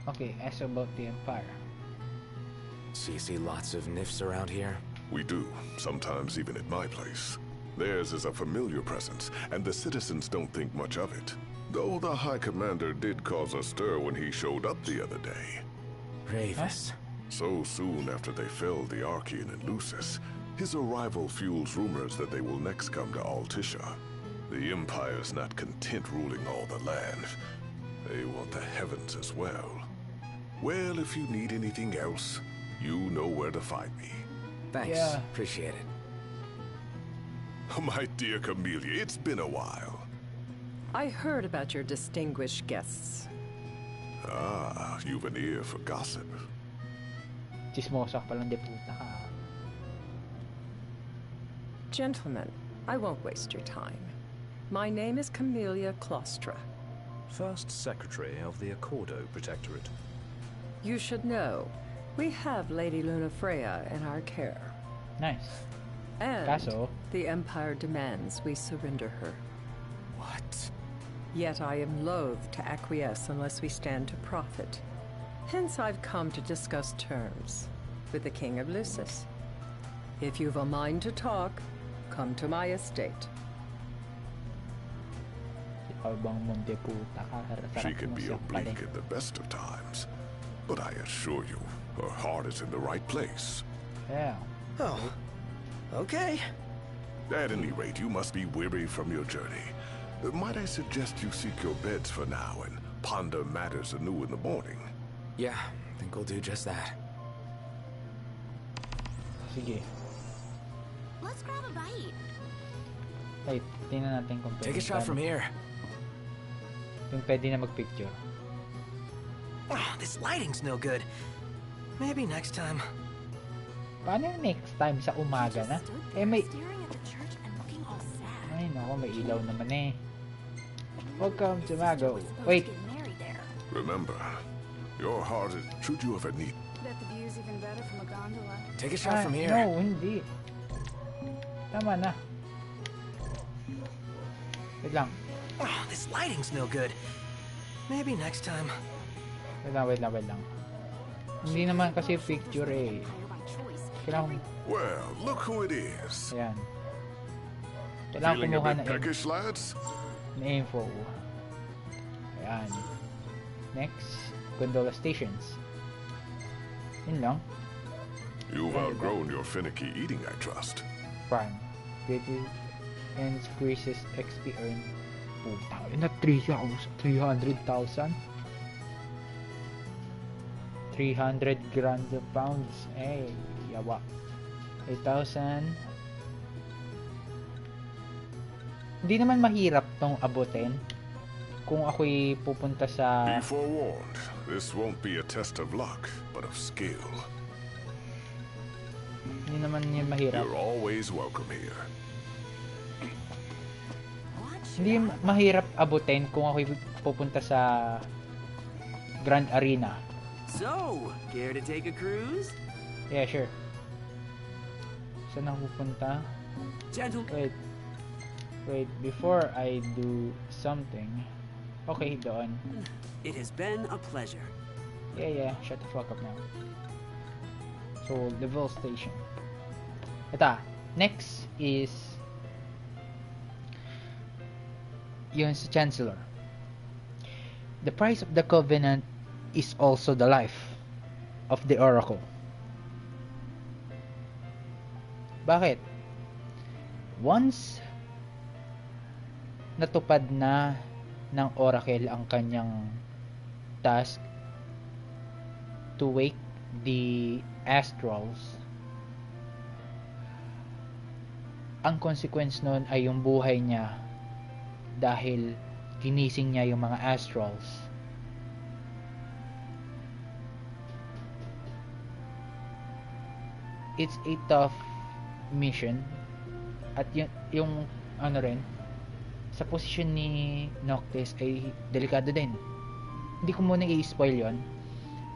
Okay, as about the Empire. So you see lots of nifs around here? We do, sometimes even at my place. Theirs is a familiar presence, and the citizens don't think much of it. Though the High Commander did cause a stir when he showed up the other day. Ravis. So soon after they felled the Archean and Lucis, his arrival fuels rumors that they will next come to Altisha. The Empire's not content ruling all the land. They want the heavens as well. Well, if you need anything else, you know where to find me. Thanks. Yeah. Appreciate it. My dear Camellia, it's been a while. I heard about your distinguished guests. Ah, you've an ear for gossip. Chismosa ka palang de puta ka. Gentlemen, I won't waste your time. My name is Camellia Claustra. First Secretary of the Accordo Protectorate. You should know, we have Lady Lunafreya in our care. Nice. And Kaso, the Empire demands we surrender her. What? Yet I am loath to acquiesce unless we stand to profit. Hence I've come to discuss terms with the King of Lucis. If you've a mind to talk, come to my estate. She can be oblique at the best of times, but I assure you, her heart is in the right place. Yeah. Oh, okay. At any rate, you must be weary from your journey. Might I suggest you seek your beds for now and ponder matters anew in the morning? Yeah, I think we'll do just that. Sige. Let's grab a bite. Wait, tingnan natin kung Take a shot from here. Kung pwede na magpicture. Oh, this lighting's no good. Maybe next time. Paano yung next time sa umaga na? Eh may... Staring at the church and looking all sad. Ay nako, may ilaw naman eh. Welcome to Mago. Wait. Remember, your heart is... Should you ever need... Bet the view's even better from a gondola. Take a shot from here. No, hindi. Tama na. Wait lang. Oh, this lighting's no good. Maybe next time. Wait lang. Hindi naman kasi picture eh. Kailangan... Well, look who it is. Ayan. Kailangan Feeling a kumuha bit na peckish, lads? info. Ayan. Next, gondola stations. Yun lang. You've outgrown your finicky eating, I trust. Prime. Creative increases XP earned. Puta, na 300,000. 300 grand pounds. Eh, yawa. 8,000. Hindi naman mahirap tong abutin kung ako'y pupunta sa... Be forewarned, this won't be a test of luck, but of skill. Hindi naman yun mahirap. You're always welcome here. Hindi mahirap abutin kung ako'y pupunta sa Grand Arena. So, care to take a cruise? Yeah, sure. Saan ako pupunta? Wait, before I do something. Okay, doon. It has been a pleasure. Yeah, shut the fuck up now. So, level station. Ito, next is yun sa Chancellor. The price of the Covenant is also the life of the Oracle. Bakit? Once natupad na ng Oracle ang kanyang task to wake the astrals, ang consequence nun ay yung buhay niya dahil ginising niya yung mga astrals. It's a tough mission at yung ano rin sa posisyon ni Noctis ay delikado din. Hindi ko muna i-spoil yon,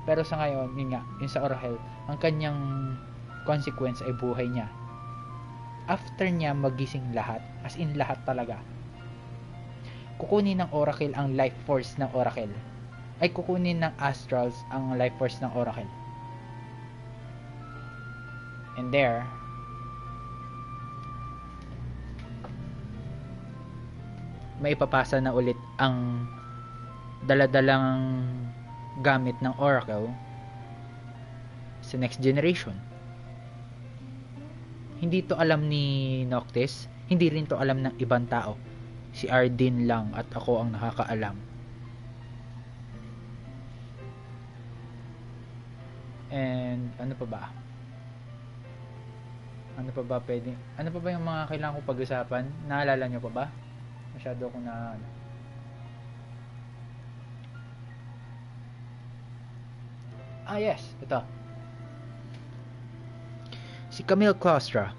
pero sa ngayon yun nga, yung sa Oracle, ang kanyang consequence ay buhay niya after niya magising lahat, as in lahat talaga. Kukunin ng Oracle ang life force ng Oracle ay kukunin ng Astrals ang life force ng Oracle. And there, may ipapasa na ulit ang daladalang gamit ng Oracle sa next generation. Hindi to alam ni Noctis, hindi rin to alam ng ibang tao. Si Ardyn lang at ako ang nakakaalam. And ano pa ba? Ano pa ba pwede? Ano pa ba yung mga kailangan ko pag-usapan? Naalala nyo pa ba? Masyado akong na yes, ito. Si Camille Claustra,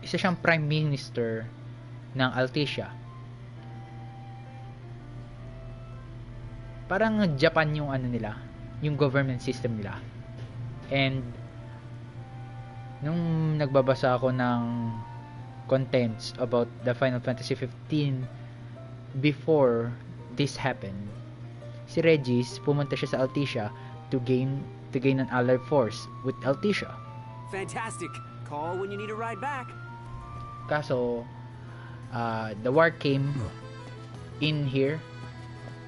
isa siyang Prime Minister ng Altesia. Parang Japan yung ano nila, yung government system nila. And nung nagbabasa ako ng contents about the Final Fantasy 15 before this happened, si Regis pumunta siya sa Altesia to gain an allied force with Altesia. Fantastic. Call when you need a ride back. Kaso the war came in here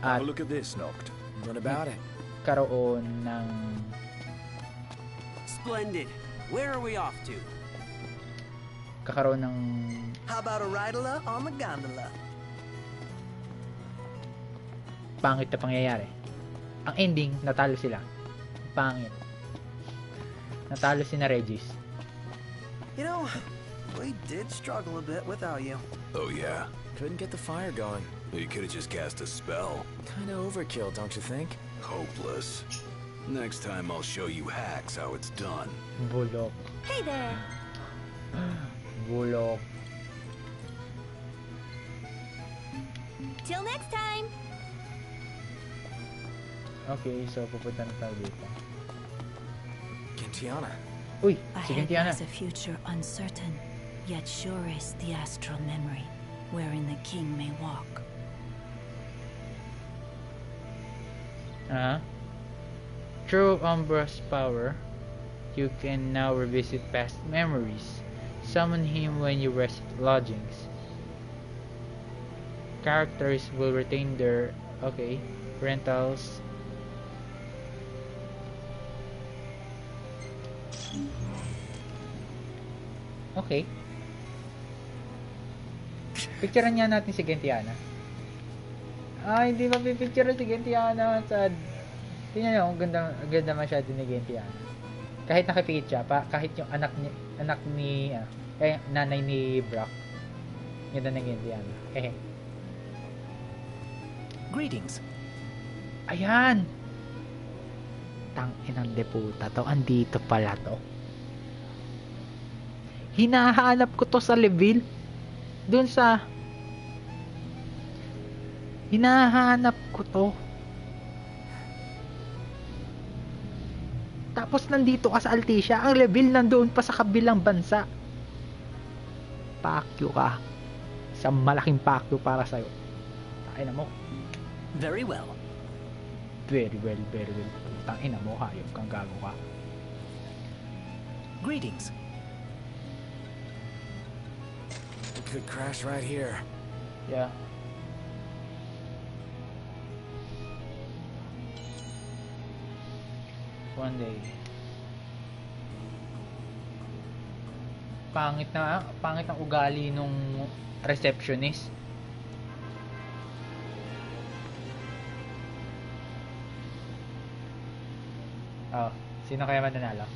at look at this, Noct. What about it? Karoon ng Splendid. Where are we off to? Kakaroon ng How about a ride-a-la on the gondola? pangit na pangyayari. Ang ending, natalo sila. Pangit. Natalo si na Regis. You know, we did struggle a bit without you. Oh yeah? Couldn't get the fire going. You could have just cast a spell. Kinda overkill, don't you think? Hopeless. Next time I'll show you hacks how it's done. Bulok. Hey there. Bulok. Till next time. Okay, so pupunta na tayo dito. Gentiana. Uy, si Ahead Gentiana. lies a future uncertain, yet sure is the astral memory, wherein the king may walk. Through Umbra's power, you can now revisit past memories. Summon him when you rest at lodgings. Characters will retain their rentals. Okay. Picturean niya natin si Gentiana. Hindi pa pipicture si Gentiana. Sad. Tingnan niyo, ganda masyado ni Gentiana. Kahit nakipikit siya, kahit yung nanay ni Brock. Ganda ng Gentiana. Greetings. Ayan! Tanginang deputa to. Andito pala to. Hinahanap ko to sa level. Hinahanap ko to. Tapos nandito ka sa Altesia. Ang level nandoon pa sa kabilang bansa. Pakyo ka. Sa malaking pakyo para sa'yo. Tangina mo. Very well. Very well. Tangina mo, hayop kang gago ka. Greetings. We could crash right here. Yeah. One day. Pangit ang ugali nung receptionist. Sino kaya mananalo?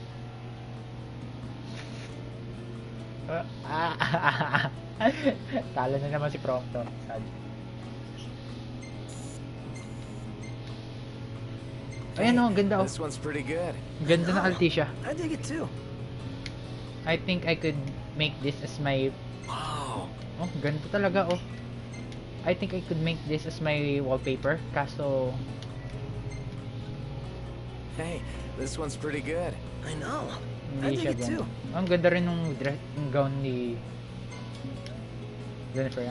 Talo na naman si Prompto. Sad. Ayan o, ang ganda o. This one's pretty good. Ganda ng Altesia. I dig it too. I think I could make this as my... Wow. Oh, ganda talaga oh. I think I could make this as my wallpaper. Kaso... Hey, this one's pretty good. I know. Hindi siya ganda. Ang ganda rin nung gown ni... Jennifer.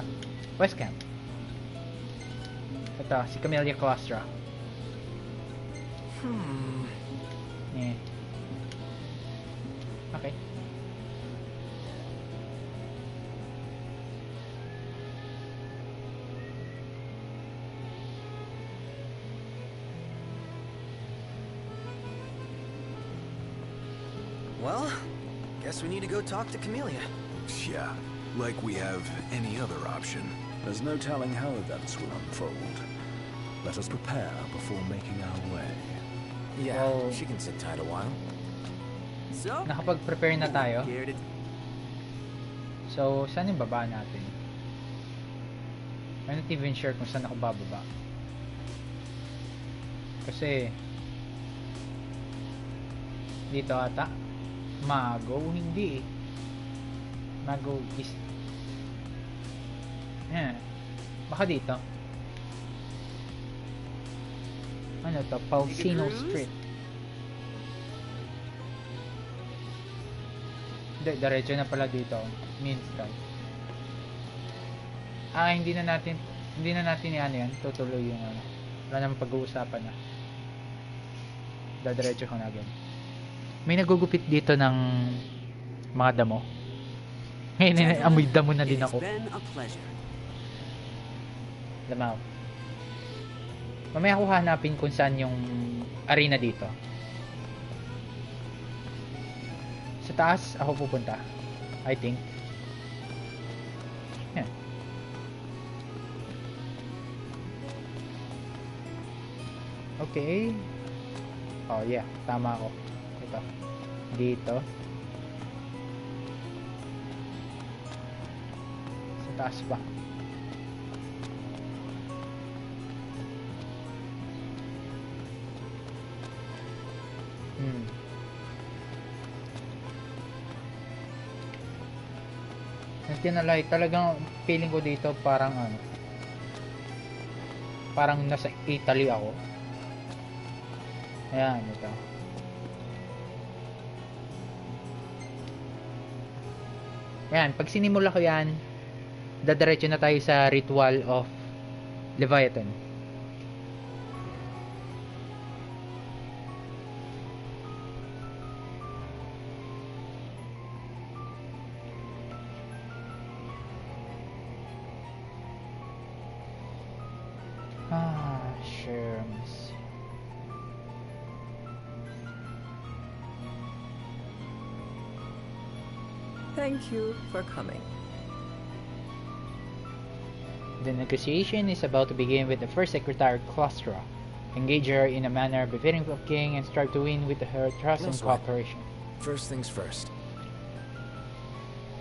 West Camp. Ito, si Camellia Claustra. Eh. Okay. Well, guess we need to go talk to Camellia. Yeah, like we have any other option. There's no telling how events will unfold. Let us prepare before making our way. Yeah, Well, she can sit tight a while. So, nakapag-prepare na tayo. care to So, saan yung baba natin? I'm not even sure kung saan ako bababa. Kasi dito ata Mago, hindi eh. Mago is baka dito. Ano to? Pausino Street. Hindi, diretso na pala dito. Main Drive. Hindi na natin ano yan. Tutuloy yung ano. Wala naman pag-uusapan na. Diretso ko na agad. May nagugupit dito ng mga damo. Ngayon, amoy damo na din ako. Lamaw. Mamaya ko hanapin kung saan yung arena dito. Sa taas, ako pupunta. I think. Yeah. Okay. Oh yeah, tama ako. Ito. Dito. Sa taas pa. Tinalay, talagang feeling ko dito parang ano, parang nasa Italy ako. Ayan, ito. Ayan, pag sinimula ko yan, dadiretso na tayo sa Ritual of Leviathan. Sherms. Thank you for coming. The negotiation is about to begin with the first secretary, Clastra. Engage her in a manner befitting of king and strive to win with her trust and cooperation. First things first.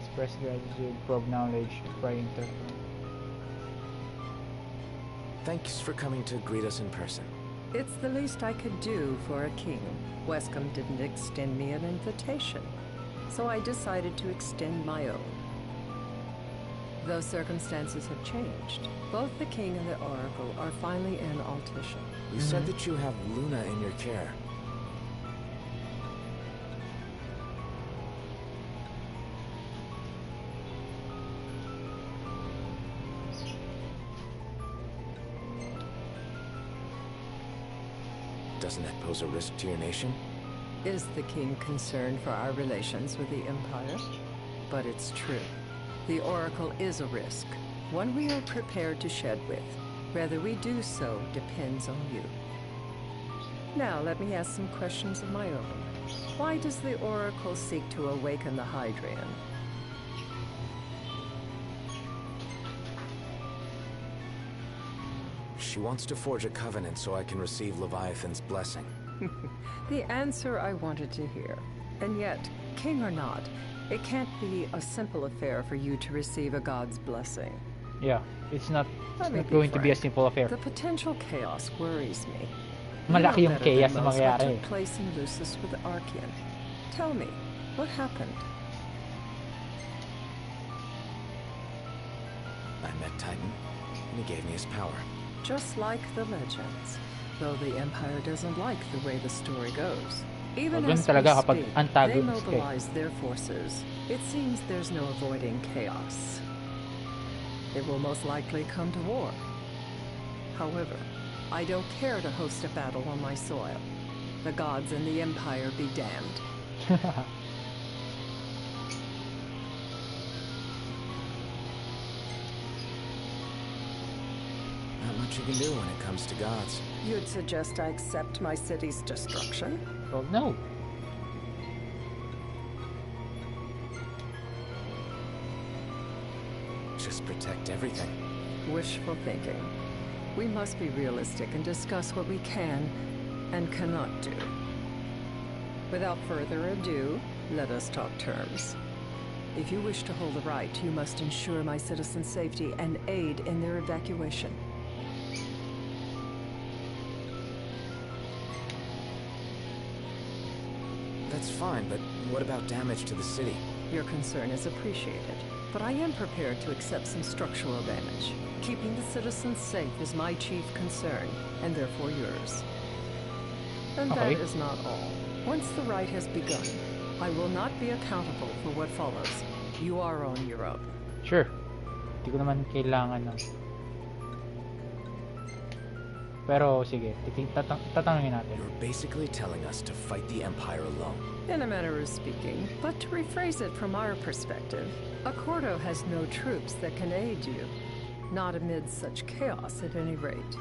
Express gratitude, probe knowledge, writing to. Thanks for coming to greet us in person. It's the least I could do for a king. Wescombe didn't extend me an invitation, so I decided to extend my own. Though circumstances have changed, both the king and the oracle are finally in Altisha. You said that you have Luna in your care. Doesn't that pose a risk to your nation? Is the king concerned for our relations with the Empire? But it's true. The Oracle is a risk, one we are prepared to shed with. Whether we do so depends on you. Now let me ask some questions of my own. Why does the Oracle seek to awaken the Hydrian? She wants to forge a covenant so I can receive Leviathan's blessing. The answer I wanted to hear. And yet, king or not, it can't be a simple affair for you to receive a god's blessing. Yeah, it's not going to be a simple affair. The potential chaos worries me. Malaki yung chaos na What mangyayari. took place in Lucis with the Archean? Tell me, what happened? I met Titan, and he gave me his power. Just like the legends, though the Empire doesn't like the way the story goes. Even as we talaga kapag speak, they antagonist ka eh. mobilize their forces. It seems there's no avoiding chaos. It will most likely come to war. However, I don't care to host a battle on my soil. The gods and the Empire be damned. Not much you can do when it comes to gods. You'd suggest I accept my city's destruction? Well, no. Just protect everything. Wishful thinking. We must be realistic and discuss what we can and cannot do. Without further ado, let us talk terms. If you wish to hold the right, you must ensure my citizens' safety and aid in their evacuation. That's fine, but what about damage to the city? Your concern is appreciated, but I am prepared to accept some structural damage. Keeping the citizens safe is my chief concern, and therefore yours. And Okay. that is not all. Once the rite has begun, I will not be accountable for what follows. You are on your own. Sure. Hindi ko naman kailangan ng... Pero sige, tatanungin natin. You're basically telling us to fight the Empire alone. In a manner of speaking, but to rephrase it from our perspective, Accordo has no troops that can aid you. Not amid such chaos, at any rate.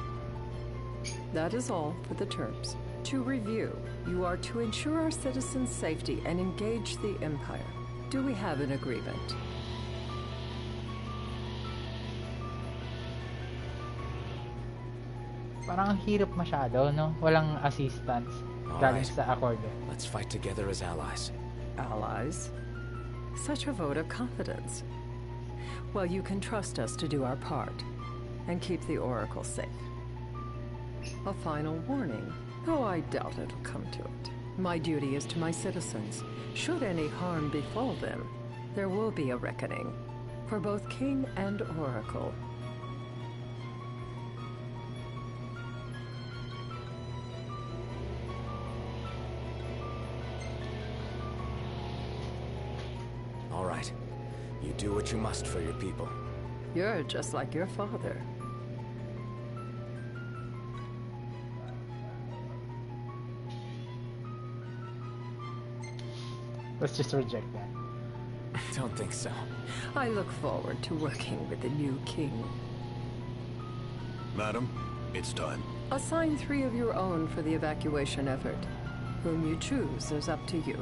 That is all for the terms. To review, you are to ensure our citizens' safety and engage the Empire. Do we have an agreement? Parang ang hirap masyado, no? Walang assistance galing sa Accordo. Let's fight together as allies. Allies? Such a vote of confidence. Well, you can trust us to do our part and keep the Oracle safe. A final warning, though I doubt it'll come to it. My duty is to my citizens. Should any harm befall them, there will be a reckoning for both King and Oracle. All right. You do what you must for your people. You're just like your father. Let's just reject that. Don't think so. I look forward to working with the new king. Madam, it's time. Assign 3 of your own for the evacuation effort. Whom you choose is up to you.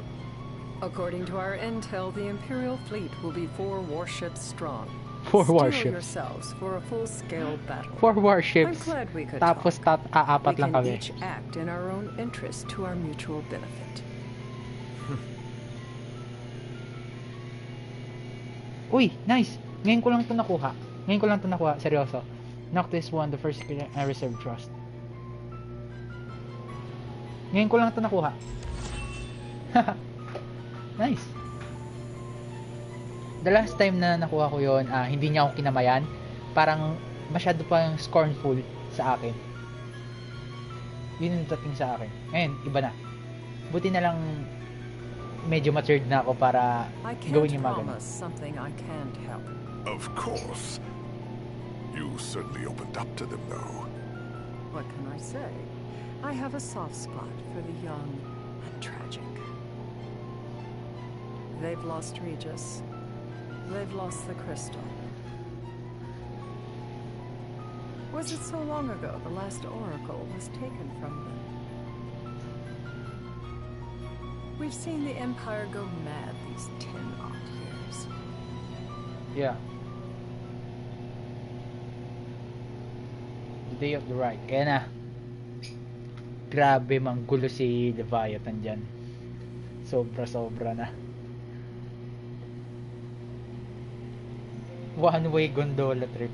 According to our intel, the Imperial fleet will be 4 warships strong. 4 Steel warships. yourselves for a full-scale battle. 4 warships. I'm glad we could Tapos talk. aapat We lang can kami. each act in our own interest to our mutual benefit. Uy, nice! Ngayon ko lang to nakuha. Seryoso. Noctis won the first reserve trust. Ngayon ko lang to nakuha. Nice. The last time na nakuha ko yon, hindi niya ako kinamayan. Parang masyado pa yung scornful sa akin. Yun yung dating sa akin. Ngayon, iba na. Buti na lang medyo matured na ako para gawin yung mga ganun. Something I can't help. Of course. You certainly opened up to them, though. What can I say? I have a soft spot for the young and tragic. They've lost Regis. They've lost the crystal. Was it so long ago the last oracle was taken from them? We've seen the Empire go mad these 10-odd years. Yeah. The day of the ride. Kaya na. Grabe manggulo si Leviathan dyan. Sobra na. One-way gondola trip.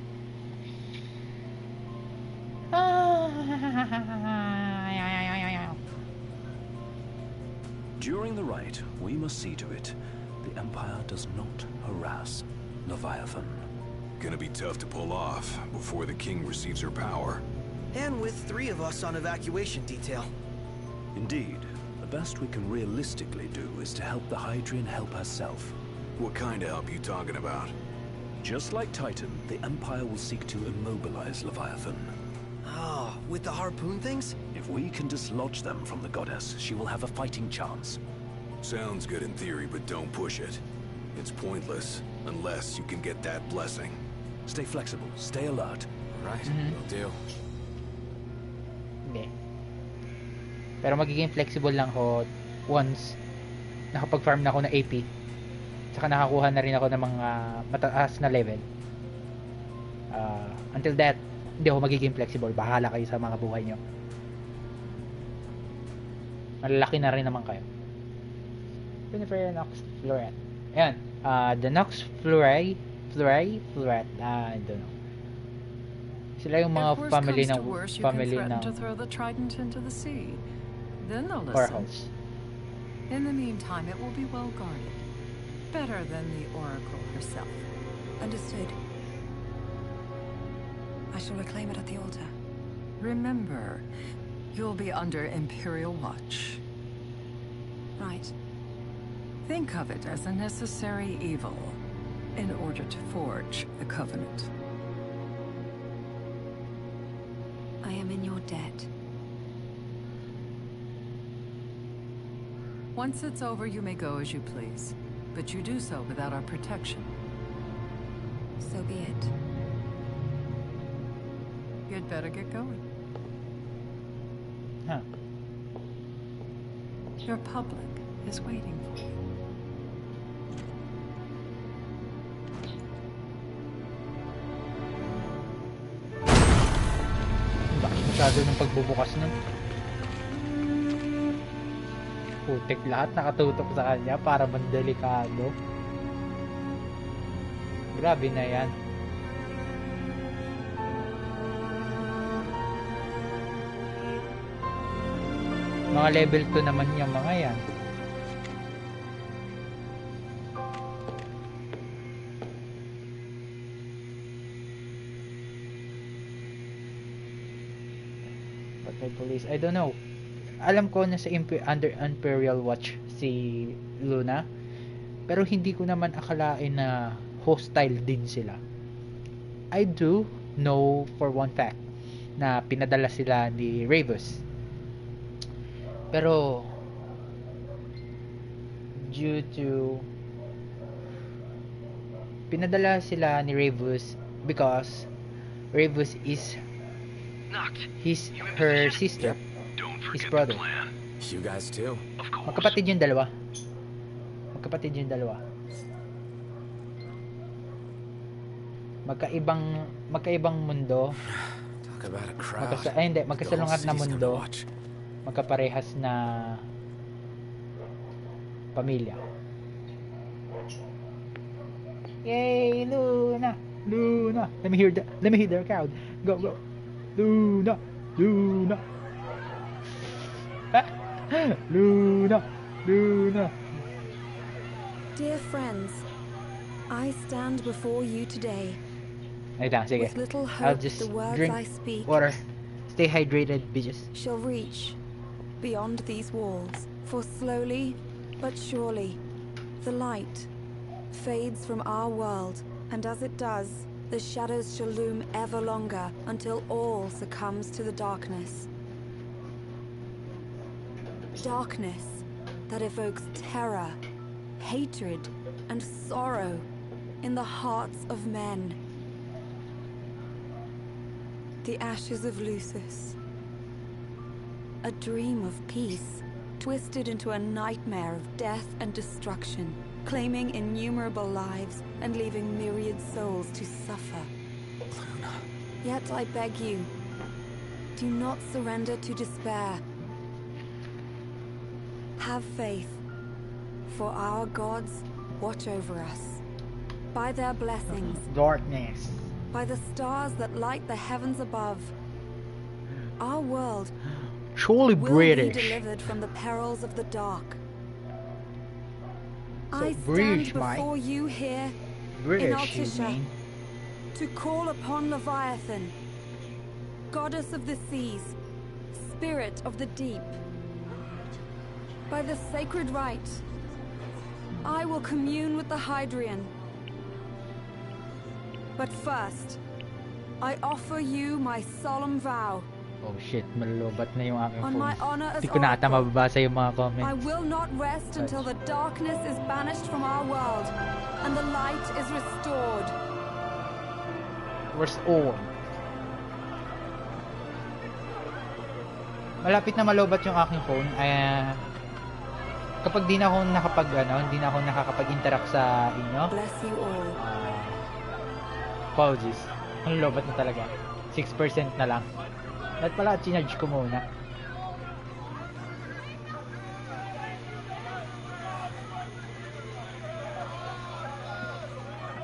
During the rite, we must see to it the Empire does not harass Leviathan. Gonna be tough to pull off before the king receives her power. And with 3 of us on evacuation detail. Indeed, the best we can realistically do is to help the Hydrian help herself. What kind of help you talking about? Just like Titan, the Empire will seek to immobilize Leviathan. Oh, with the harpoon things? If we can dislodge them from the goddess, she will have a fighting chance. Sounds good in theory, but don't push it. It's pointless, unless you can get that blessing. Stay flexible, stay alert. Right, will do. Hindi. Pero magiging flexible lang ako once nakapag-farm na ako ng AP. Saka nakakuha na rin ako ng mga mataas na level. Until that, hindi ako magiging flexible. Bahala kayo sa mga buhay nyo. Malalaki na rin naman kayo. Jennifer Nox Floret. Ayan. The Nox Floret. I don't know. Sila yung mga family ng to throw the trident into the sea. Then they'll listen. Oracles. In the meantime, it will be well guarded. Better than the Oracle herself. Understood. I shall reclaim it at the altar. Remember, you'll be under Imperial watch. Right. Think of it as a necessary evil in order to forge the Covenant. I am in your debt. Once it's over, you may go as you please. But you do so without our protection. So be it. You'd better get going. Huh. Your public is waiting for you. Bakit masyado ng pagbubukas nun? Putik lahat nakatutok sa kanya para mandelikado. Grabe na yan. Mga level 2 naman yung mga yan. But my police, I don't know. Alam ko na sa under Imperial Watch si Luna, pero hindi ko naman akalain na hostile din sila. I do know for one fact na pinadala sila ni Ravus. Pero due to pinadala sila ni Ravus because Ravus is her sister, his brother. You guys too? Magkapatid yung dalawa. Magkaibang mundo. Talk about a crowd. Magkasalungat na mundo. Magkaparehas na pamilya. Yay, Luna! Let me hear the crowd. Go. Luna! Luna! Dear friends, I stand before you today. Ay lang, sige. With little I'll hope just the words drink I speak water. Stay hydrated, bitches. shall reach beyond these walls, for slowly but surely the light fades from our world, and as it does, the shadows shall loom ever longer until all succumbs to the darkness. Darkness that evokes terror, hatred, and sorrow in the hearts of men. The ashes of Lucis. A dream of peace, twisted into a nightmare of death and destruction, claiming innumerable lives and leaving myriad souls to suffer. Yet I beg you, do not surrender to despair. Have faith, for our gods watch over us. By their blessings, Darkness. by the stars that light the heavens above, our world Surely will British. be delivered from the perils of the dark. So I stand British, Mike. before you here in British, you Altisha mean? to call upon Leviathan, goddess of the seas, spirit of the deep. By the sacred rite, I will commune with the Hydrian. But first, I offer you my solemn vow. Oh shit, malulubat na yung aking On phone. my honor as Hindi ko na ata Oracle, mababasa yung mga comments. I will not rest until the darkness is banished from our world and the light is restored. Restored. Malapit na malobat yung aking phone. Kapag di na ako hindi na ako nakakapag-interact sa inyo. Bless you all. Apologies. Ang lobat na talaga. 6% na lang. At pala, chinarge ko muna.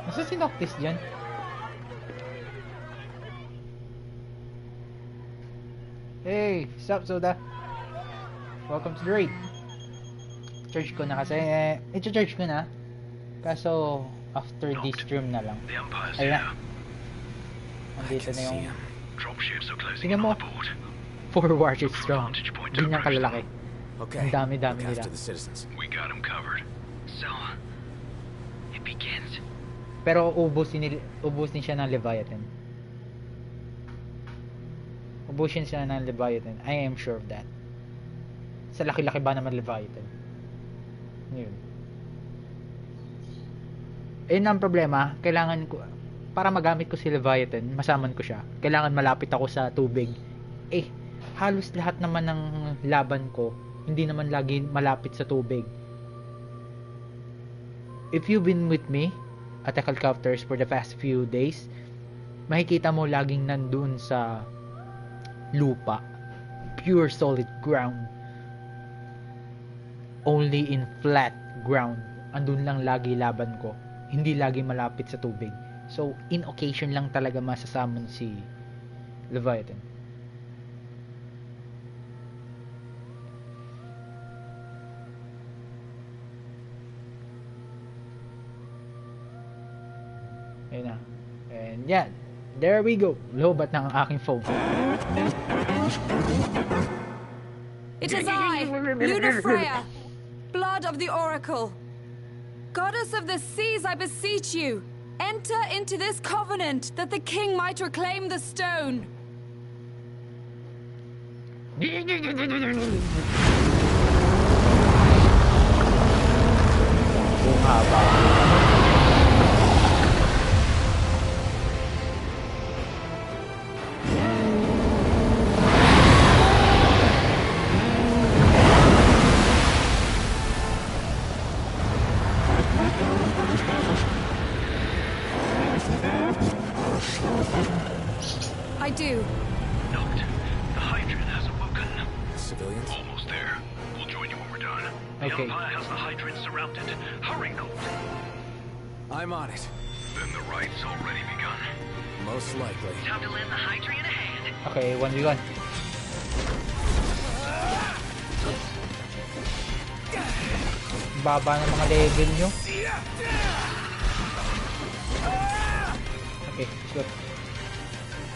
Nasa si Noctis dyan? Hey, what's up, Soda? Welcome to the raid. Charge ko na kasi. I-charge ko na. Kaso, after this stream na lang. Ayun na. Andito na yung... Tingnan mo. 4 warships strong. Ganyang kalalaki. Ang dami-dami nila. Pero ubusin siya ng Leviathan. Ubusin siya ng Leviathan. I am sure of that. Sa laki-laki ba naman Leviathan? Yun. Ayun ang problema. Kailangan ko, para magamit ko si Leviathan, masaman ko siya. Kailangan malapit ako sa tubig. Halos lahat naman ng laban ko, hindi naman lagi malapit sa tubig. If you've been with me at the helicopters for the past few days, makikita mo laging nandun sa lupa. Pure solid ground. Only in flat ground. Andun lang lagi laban ko. Hindi lagi malapit sa tubig. So, in occasion lang talaga masasamon si Leviathan. Ayun na. And yeah, there we go. Lobat na ang aking phone. It is I, Luna Freya, blood of the Oracle. Goddess of the seas, I beseech you, enter into this covenant that the king might reclaim the stone. I do. Note, the Hydran has awoken. Civilians? Almost there. We'll join you when we're done. The Okay. Empire has the Hydran surrounded. Hurry, Colt. I'm on it. Then the right's already begun. Most likely. Time to lend the Hydran a hand. Okay, 1v1. Baba ng mga level nyo. Okay, let's go.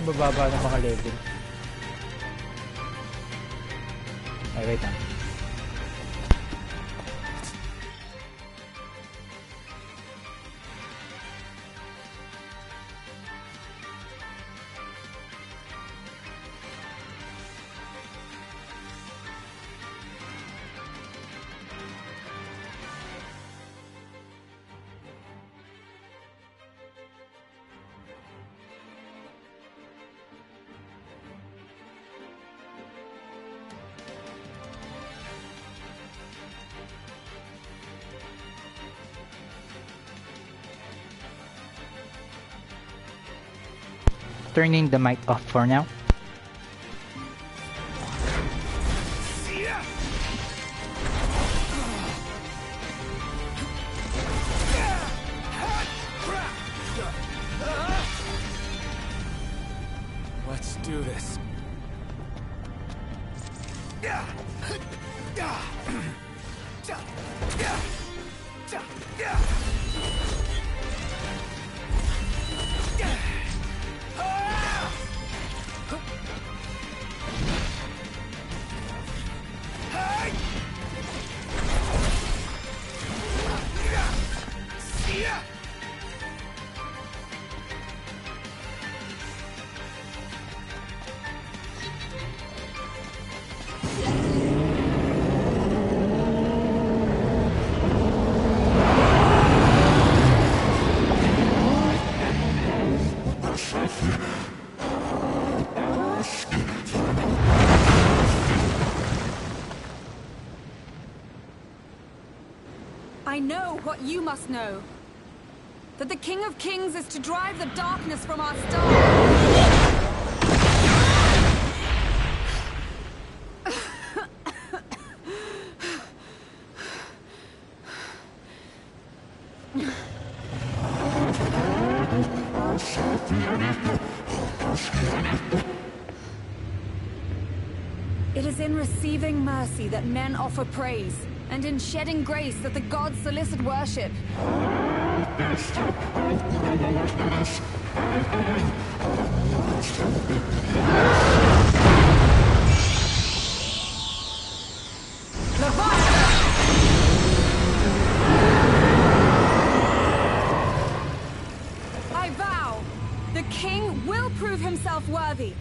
Bababa ng mga level. Ay, wait lang. Turning the mic off for now. Let's do this. know what you must know. That the King of Kings is to drive the darkness from our stars. It is in receiving mercy that men offer praise, and in shedding grace that the gods solicit worship. I vow, the king will prove himself worthy.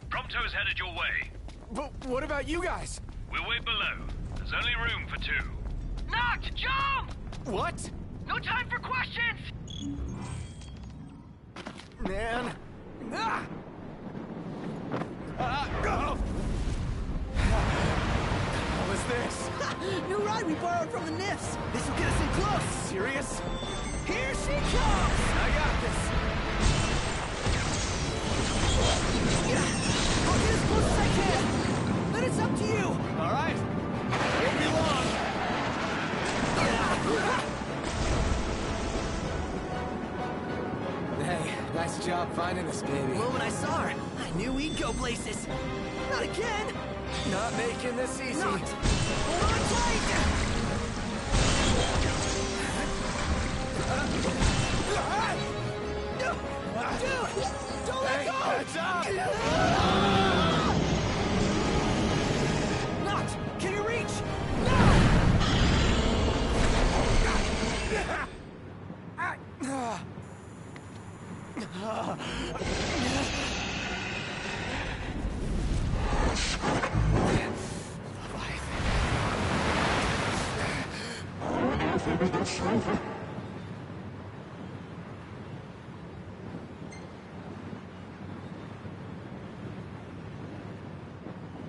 Prompto's headed your way. But what about you guys? We'll wait below. There's only room for two. Noct, jump! What? No time for questions! Man. Ah! What was this? New ride we borrowed from the Nifs. This will get us in close. Serious? Here she comes! I got this. I'll get as close as I can. Then it's up to you. All right. Won't be long. Hey, nice job finding this baby. Well, when I saw her, I knew we'd go places. Not again. Not making this easy. Not. Hold on tight. Dude, don't let go. Heads up. Not. Can you reach?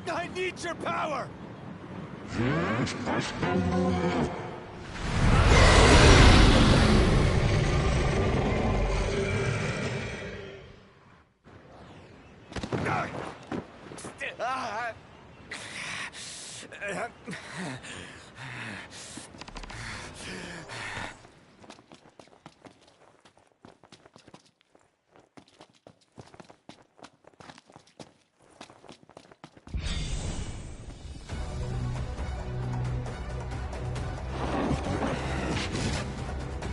I need your power!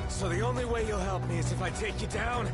So the only way you'll help me is if I take you down?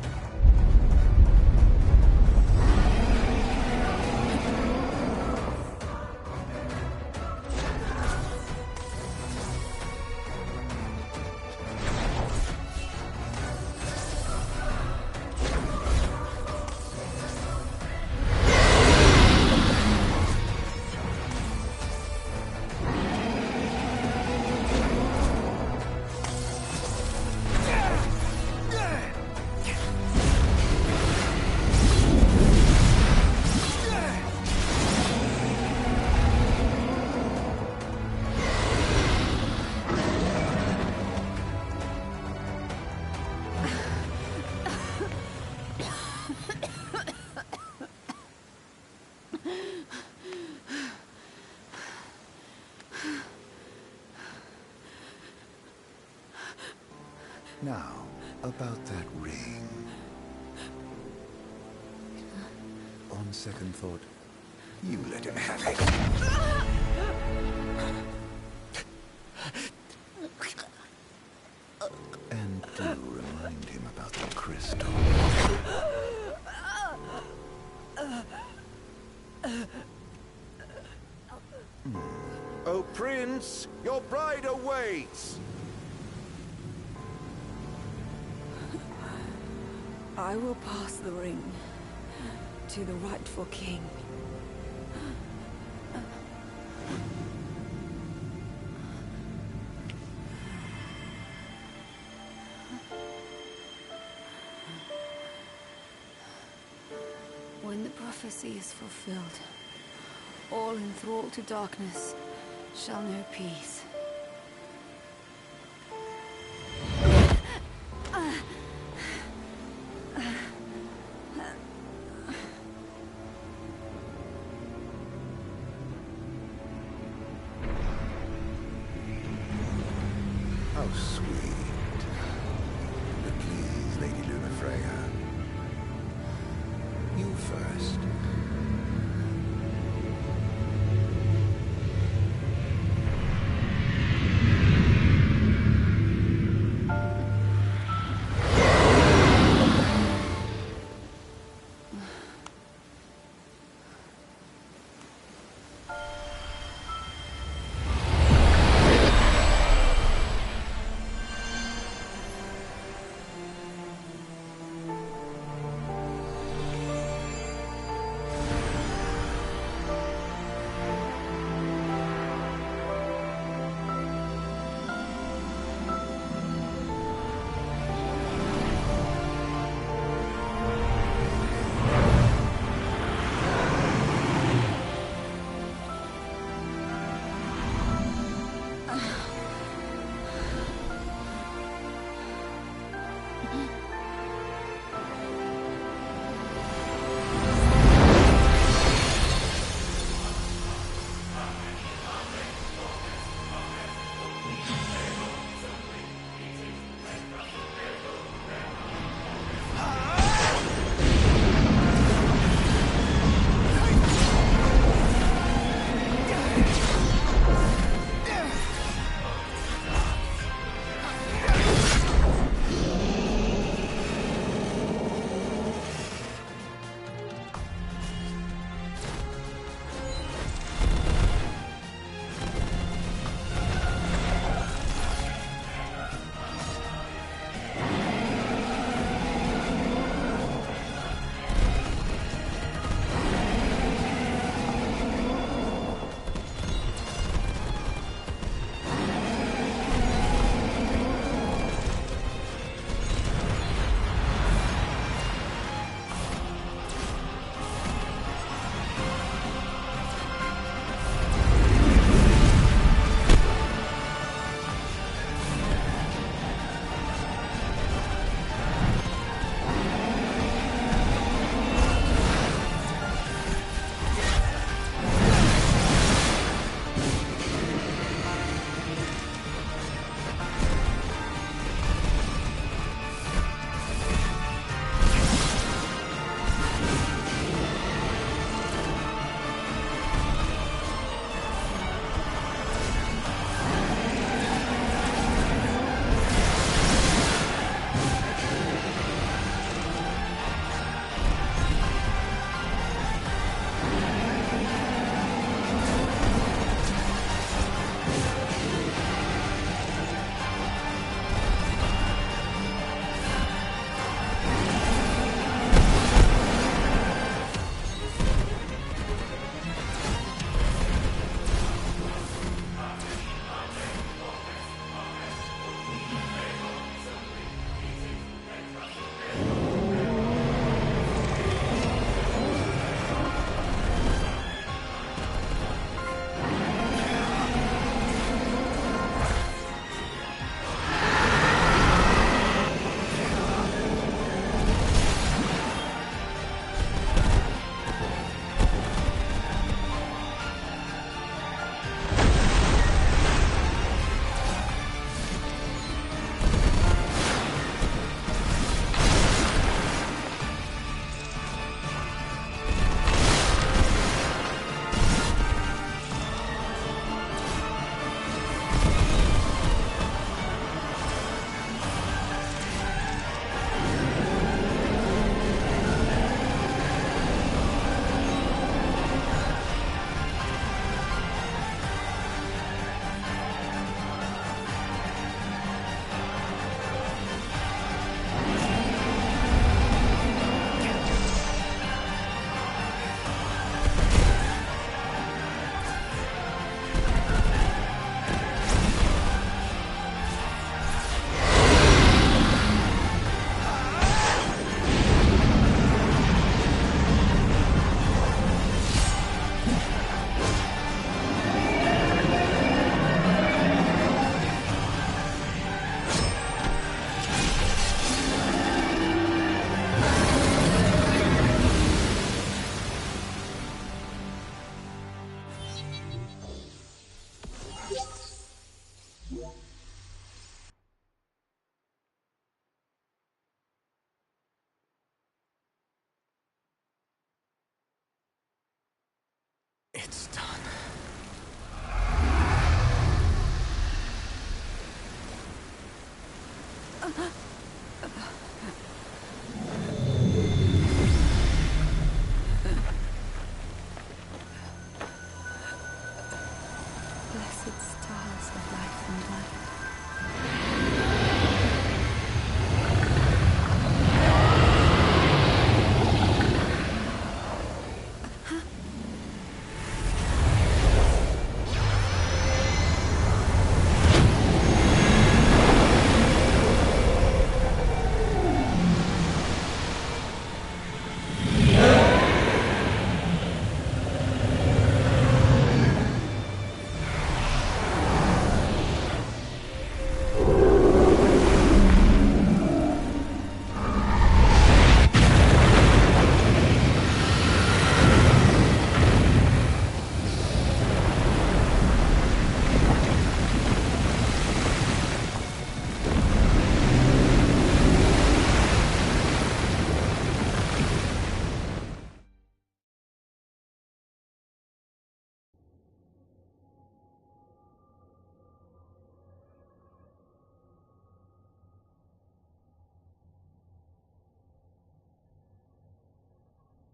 Now, about that ring. On second thought, you let him have it. And do remind him about the crystal. Oh, Prince, your bride awaits! I will pass the ring to the rightful king. When the prophecy is fulfilled, all enthralled to darkness shall know peace. How sweet. But please, Lady Lunafreya, you first.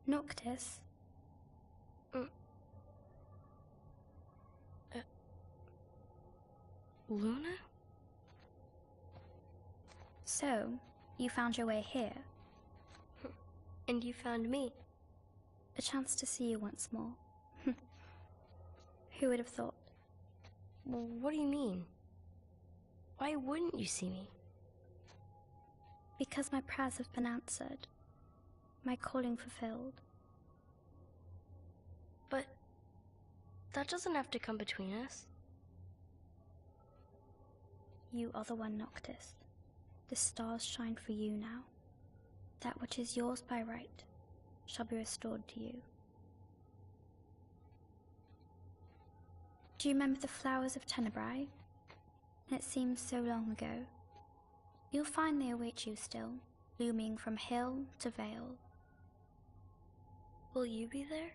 Noctis? Luna? So, you found your way here. And you found me. A chance to see you once more. Who would have thought? Well, what do you mean? Why wouldn't you see me? Because my prayers have been answered. My calling fulfilled. But that doesn't have to come between us. You are the one, Noctis. The stars shine for you now. That which is yours by right shall be restored to you. Do you remember the flowers of Tenebrae? It seems so long ago. You'll find they await you still, blooming from hill to vale. Will you be there?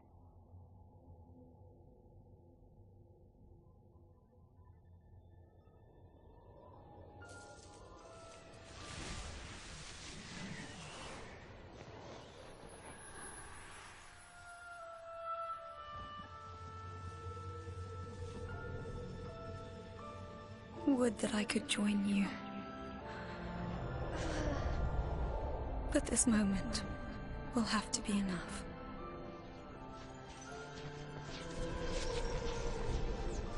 Would that I could join you. But this moment will have to be enough.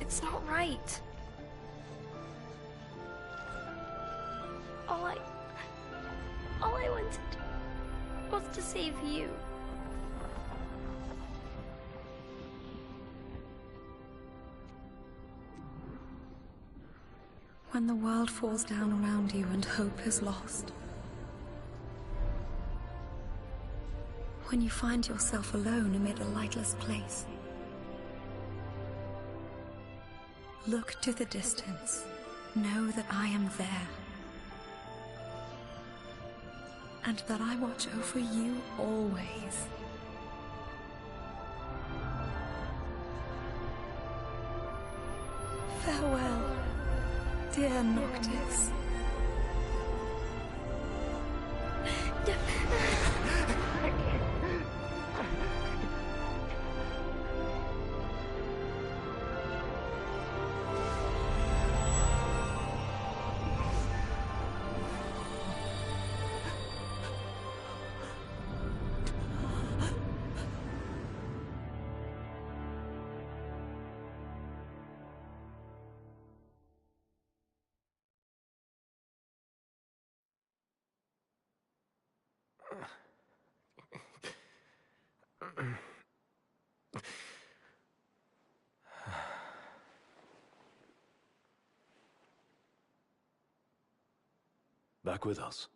It's not right. All I wanted was to save you. When the world falls down around you and hope is lost. When you find yourself alone amid a lightless place. Look to the distance. Know that I am there. And that I watch over you always. Farewell, dear Noctis. Back with us.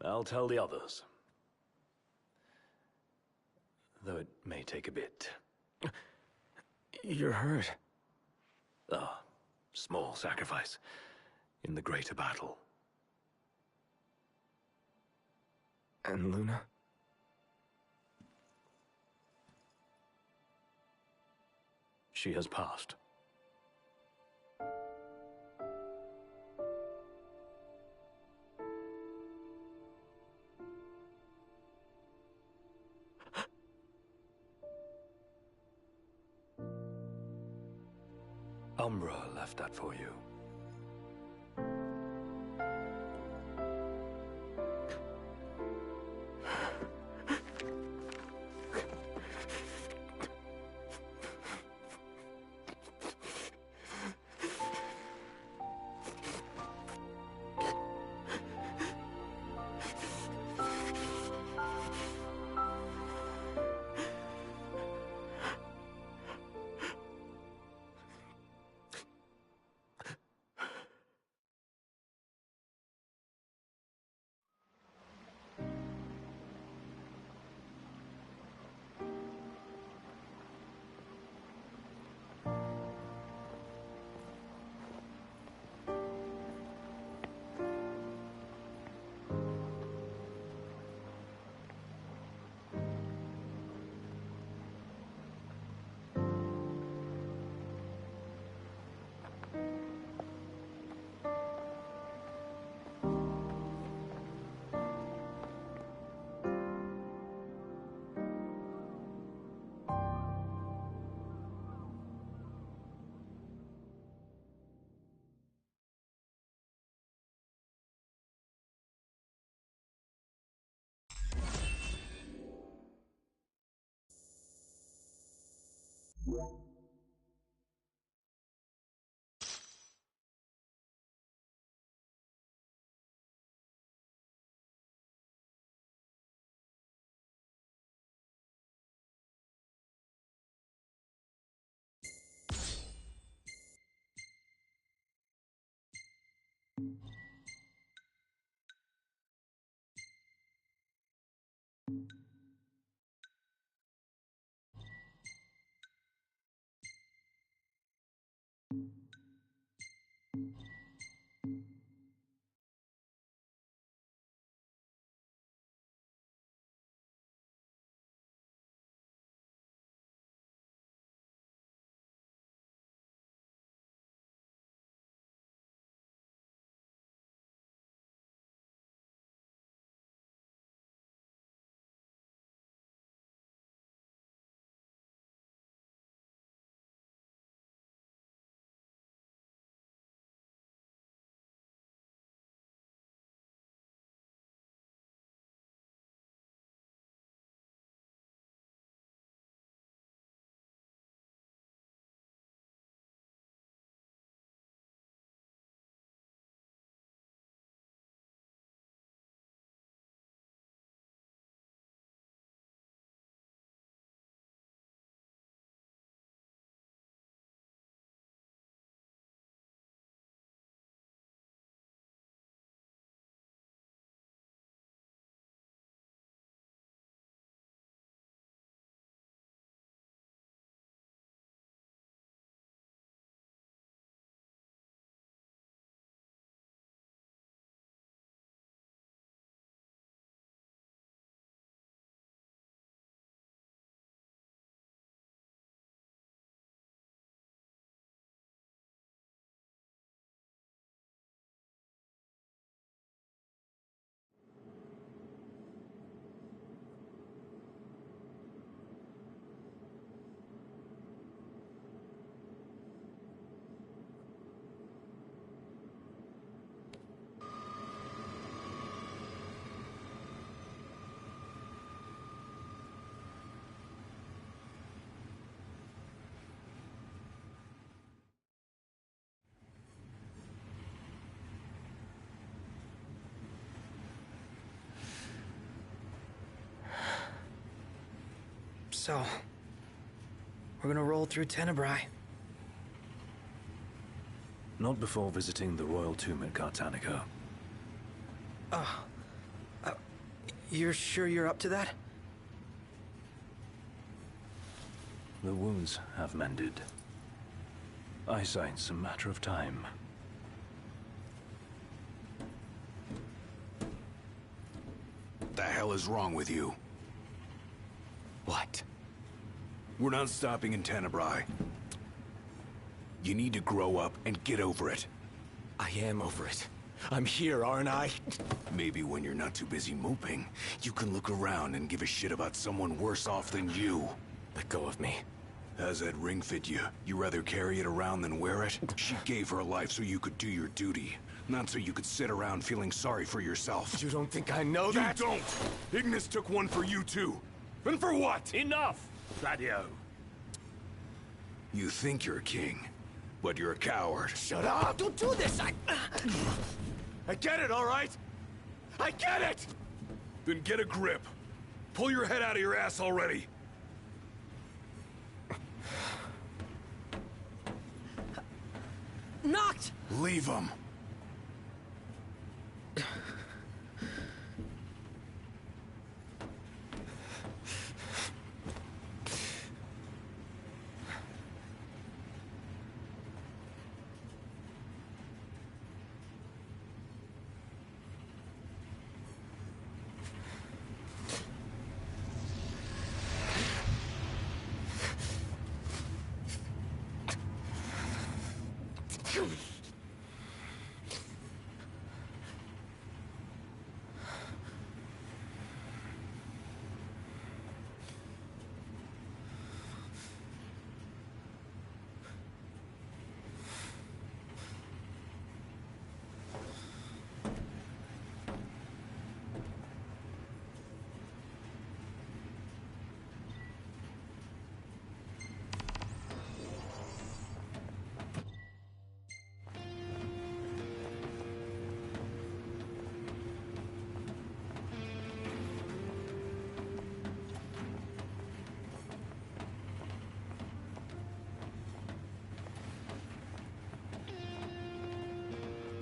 I'll tell the others. Though it may take a bit. You're hurt. A small sacrifice in the greater battle. And Luna? She has passed. Umbra left that for you. So, we're gonna roll through Tenebrae. Not before visiting the royal tomb at Cartanica. You're sure you're up to that? The wounds have mended. Eyesight's a matter of time. The hell is wrong with you? What? We're not stopping in Tenebrae. You need to grow up and get over it. I am over it. I'm here, aren't I? Maybe when you're not too busy moping, you can look around and give a shit about someone worse off than you. Let go of me. How's that ring fit you? You rather carry it around than wear it? She gave her life so you could do your duty, not so you could sit around feeling sorry for yourself. You don't think I know that? You don't! Ignis took one for you too. And for what? Enough, Gladio. You think you're a king, but you're a coward. Shut up! Don't do this! I get it, all right? I get it! Then get a grip. Pull your head out of your ass already. Knocked! Leave him.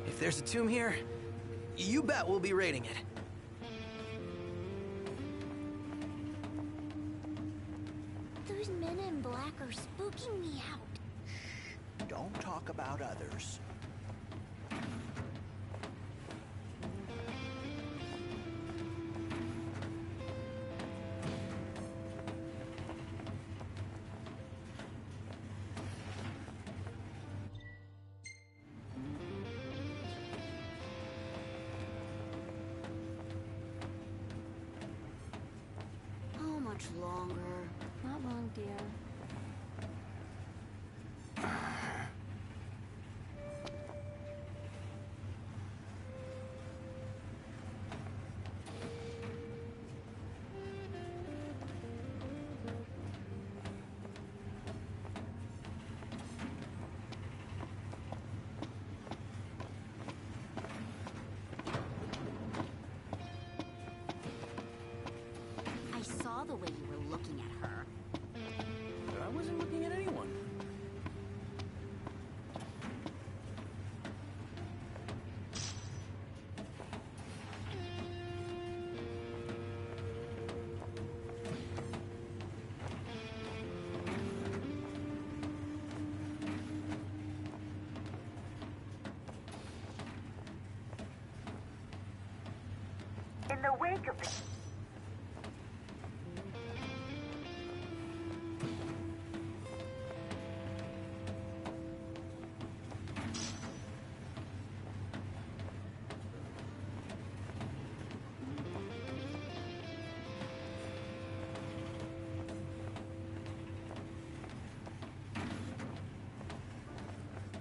If there's a tomb here, you bet we'll be raiding it. Those men in black are spooking me out. Don't talk about others. How much longer? Not long, dear. I saw the way you were looking at her. I wasn't looking at anyone. In the wake of the...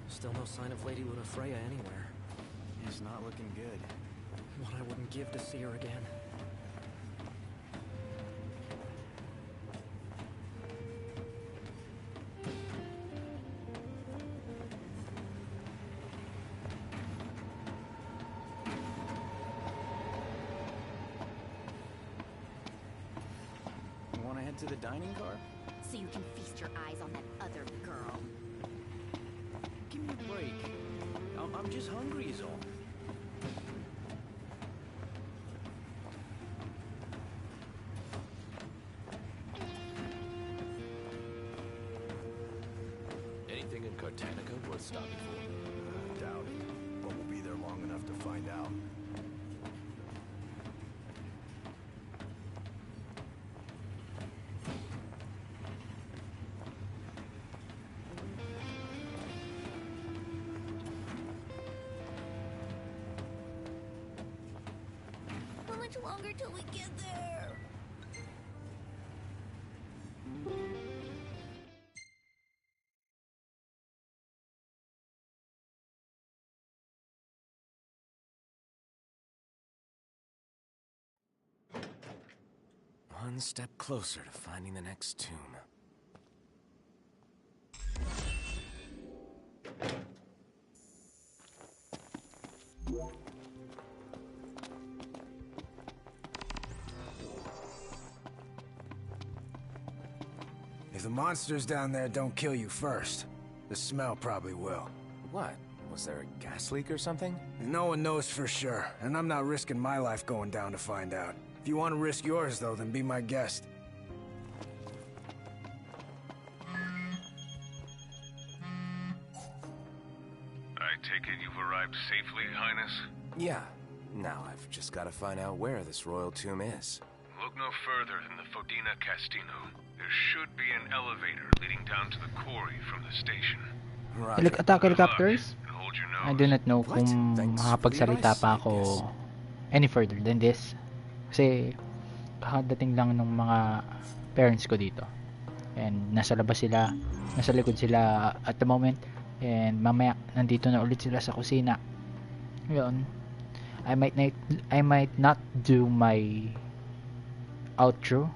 Still no sign of Lady Luna Freya anywhere. It's not looking good. What I wouldn't give to see her again. You want to head to the dining car? So you can feast your eyes on that other girl. Give me a break. I'm just hungry is all. Anything in Cartanica worth stopping for? Doubt it. But we'll be there long enough to find out. How much longer till we get there? One step closer to finding the next tomb. If the monsters down there don't kill you first, the smell probably will. What? Was there a gas leak or something? No one knows for sure, and I'm not risking my life going down to find out. If you want to risk yours, though, then be my guest. I take it you've arrived safely, Highness? Yeah. Now I've just got to find out where this royal tomb is. Look no further than the Fodina Castino. There should be an elevator leading down to the quarry from the station. Attack helicopters? I do not know kung makapagsalita pa ako any further than this. Kasi kakadating lang ng mga parents ko dito. And nasa labas sila, nasa likod sila at the moment. And mamaya nandito na ulit sila sa kusina. Yun. I might not do my outro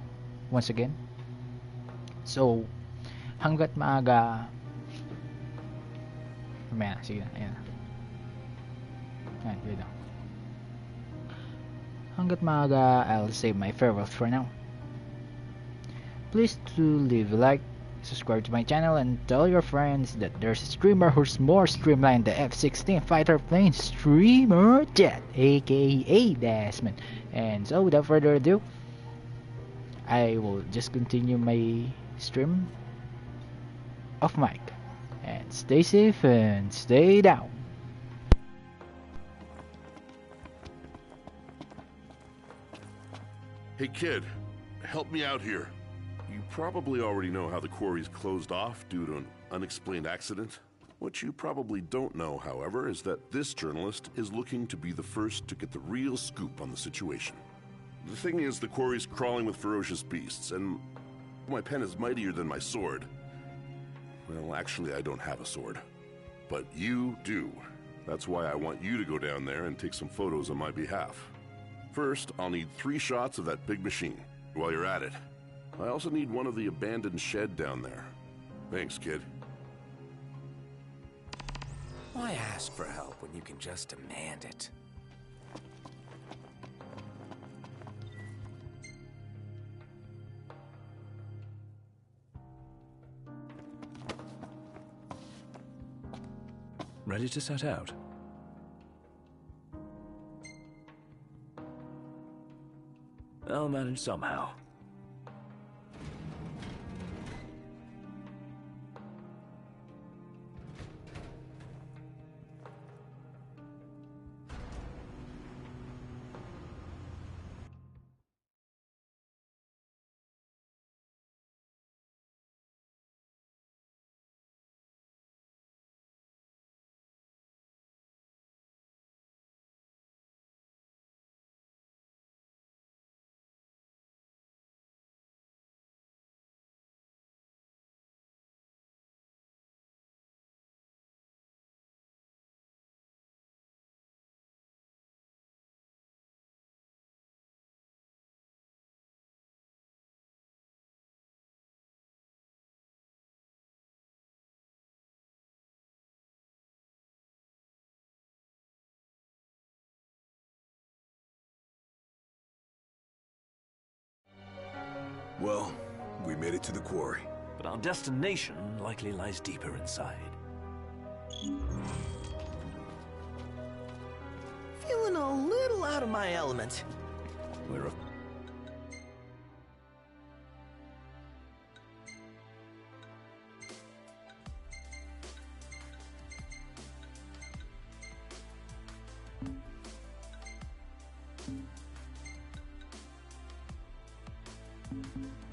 once again. So, hanggat maaga mamaya, sige na, ayan. Ayan, yun lang. Hanggat maaga, I'll say my farewell for now. Please to leave a like, subscribe to my channel, and tell your friends that there's a streamer who's more streamlined the F-16 fighter plane streamer jet, aka Desmond. And so without further ado, I will just continue my stream off mic. And stay safe and stay down. Hey kid, help me out here. You probably already know how the quarry's closed off due to an unexplained accident. What you probably don't know, however, is that this journalist is looking to be the first to get the real scoop on the situation. The thing is, the quarry's crawling with ferocious beasts, and my pen is mightier than my sword. Well, actually, I don't have a sword. But you do. That's why I want you to go down there and take some photos on my behalf. First, I'll need 3 shots of that big machine. While you're at it, I also need one of the abandoned shed down there. Thanks, kid. Why ask for help when you can just demand it? Ready to set out? I'll manage somehow. Well, we made it to the quarry. But our destination likely lies deeper inside. Feeling a little out of my element. We're a...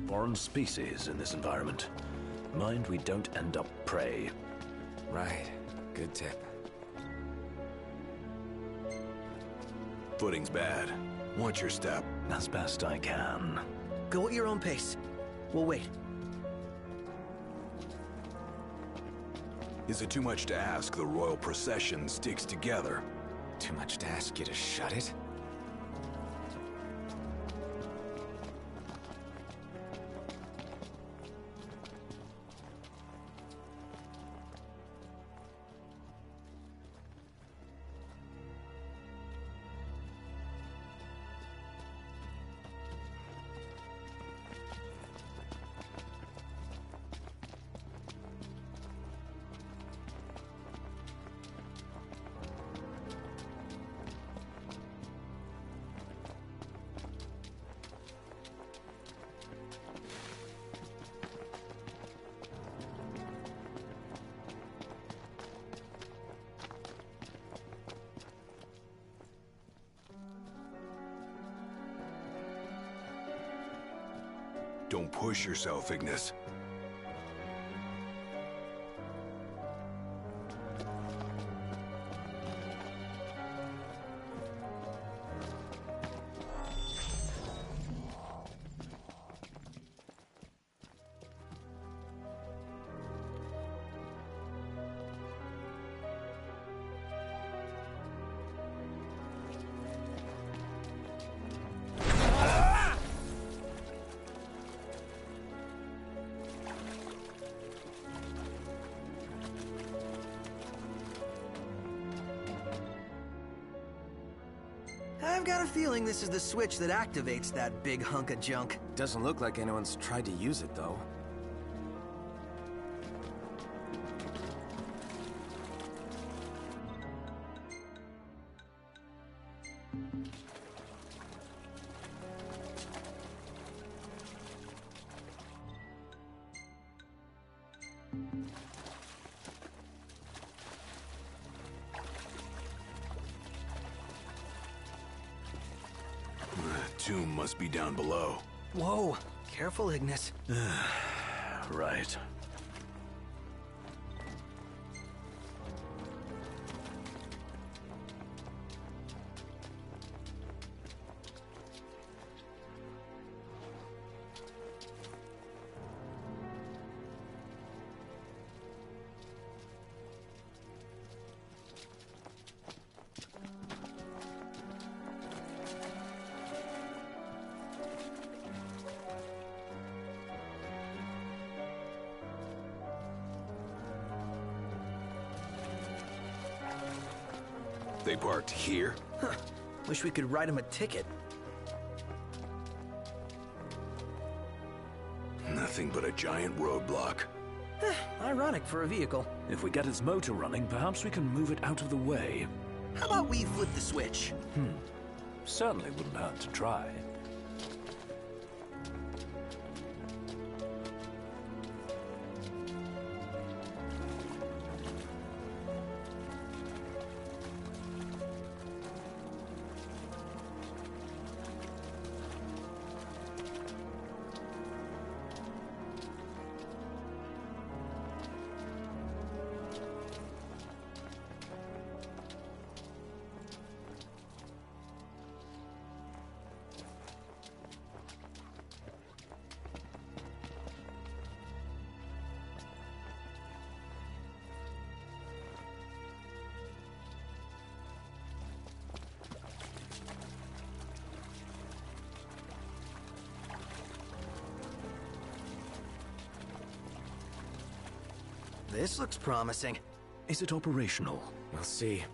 foreign species in this environment. Mind we don't end up prey. Right. Good tip. Footing's bad. Watch your step. As best I can. Go at your own pace. We'll wait. Is it too much to ask the royal procession sticks together? Too much to ask you to shut it? Don't push yourself, Ignis. I've got a feeling this is the switch that activates that big hunk of junk. Doesn't look like anyone's tried to use it, though. tomb must be down below. Whoa, careful, Ignis. Right. They parked here? Huh. Wish we could write him a ticket. Nothing but a giant roadblock. Ironic for a vehicle. If we get its motor running, perhaps we can move it out of the way. How about we flip the switch? Certainly wouldn't hurt to try. This looks promising. Is it operational? We'll see.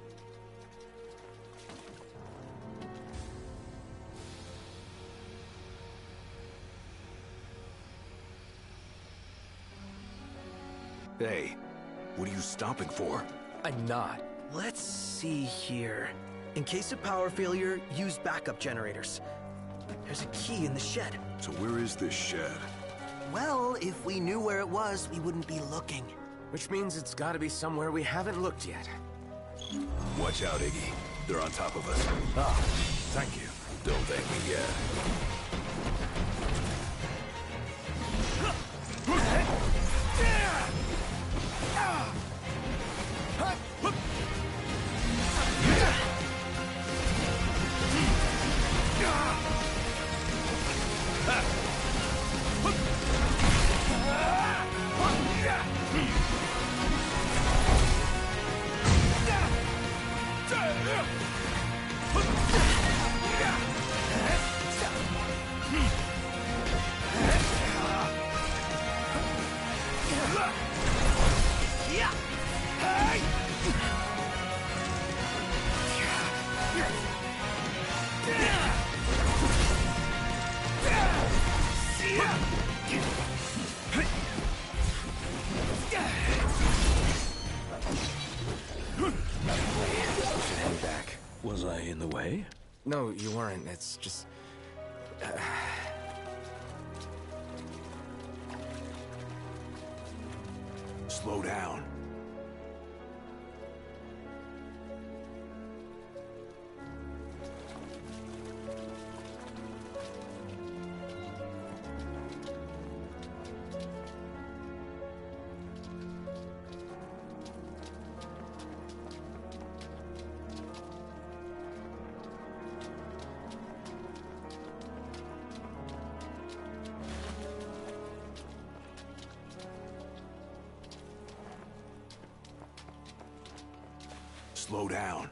Hey, what are you stopping for? I'm not. Let's see here. In case of power failure, use backup generators. There's a key in the shed. So where is this shed? Well, if we knew where it was, we wouldn't be looking. Which means it's gotta be somewhere we haven't looked yet. Watch out, Iggy. They're on top of us. Ah, thank you. Don't thank me yet. Was I in the way? No, you weren't. It's just... Slow down. Slow down.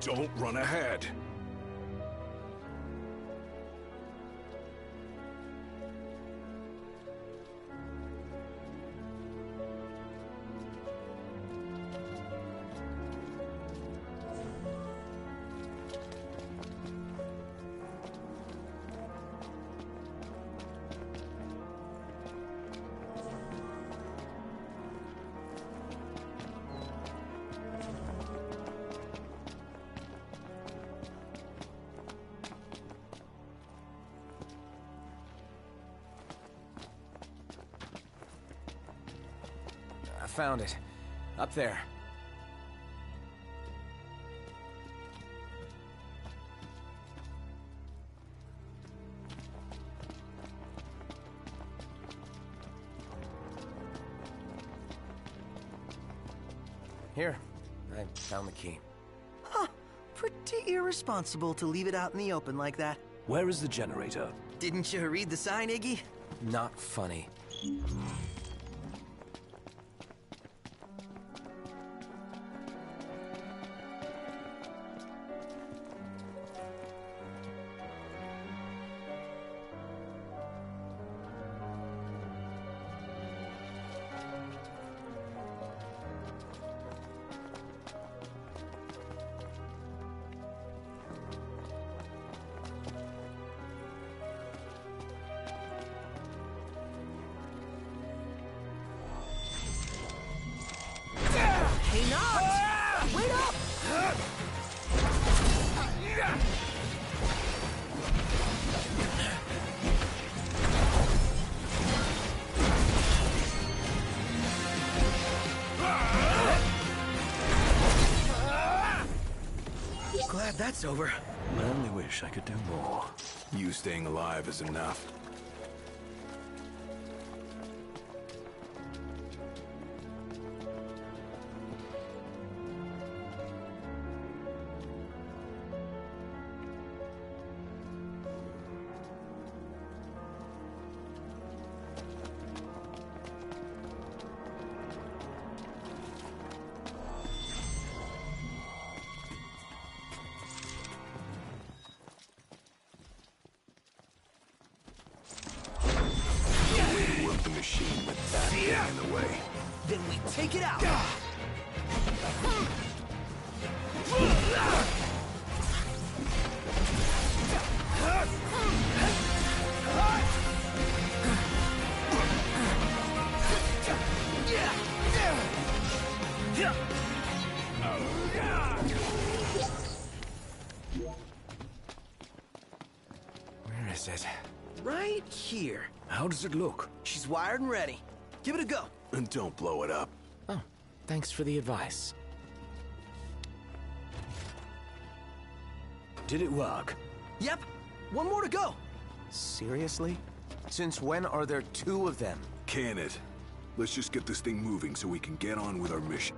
Don't run ahead. I found it. Up there. Here, I found the key. Huh. Pretty irresponsible to leave it out in the open like that. Where is the generator? Didn't you read the sign, Iggy? Not funny. Hey, Nox! Wait up! Glad that's over. I only wish I could do more. You staying alive is enough. Work the machine with that thing in the way. Then we take it out! Where is it? Right here. How does it look? She's wired and ready. Give it a go. And don't blow it up. Oh, thanks for the advice. Did it work? Yep. One more to go. Seriously? Since when are there two of them? Can it? Let's just get this thing moving so we can get on with our mission.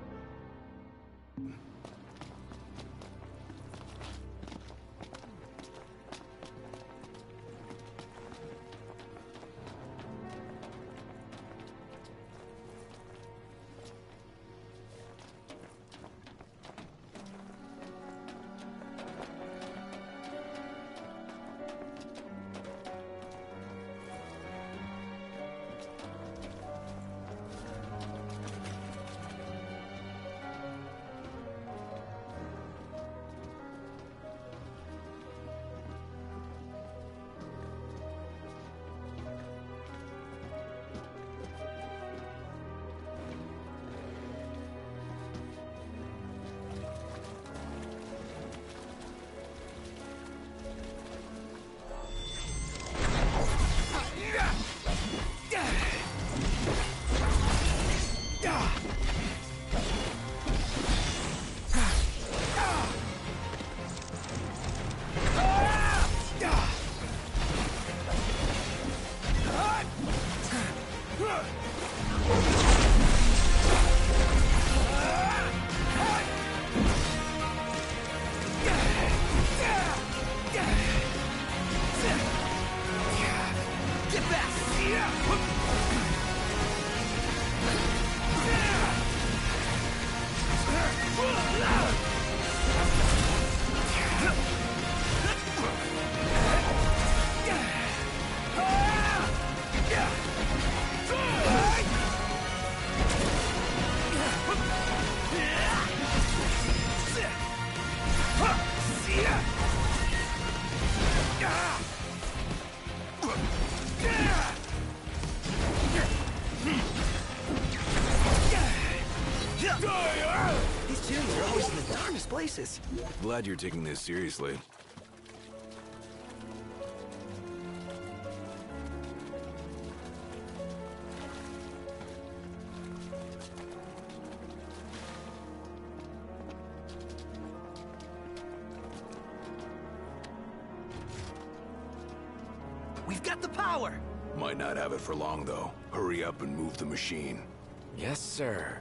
dangerous in the darkest places. Glad you're taking this seriously. We've got the power! Might not have it for long, though. Hurry up and move the machine. Yes, sir.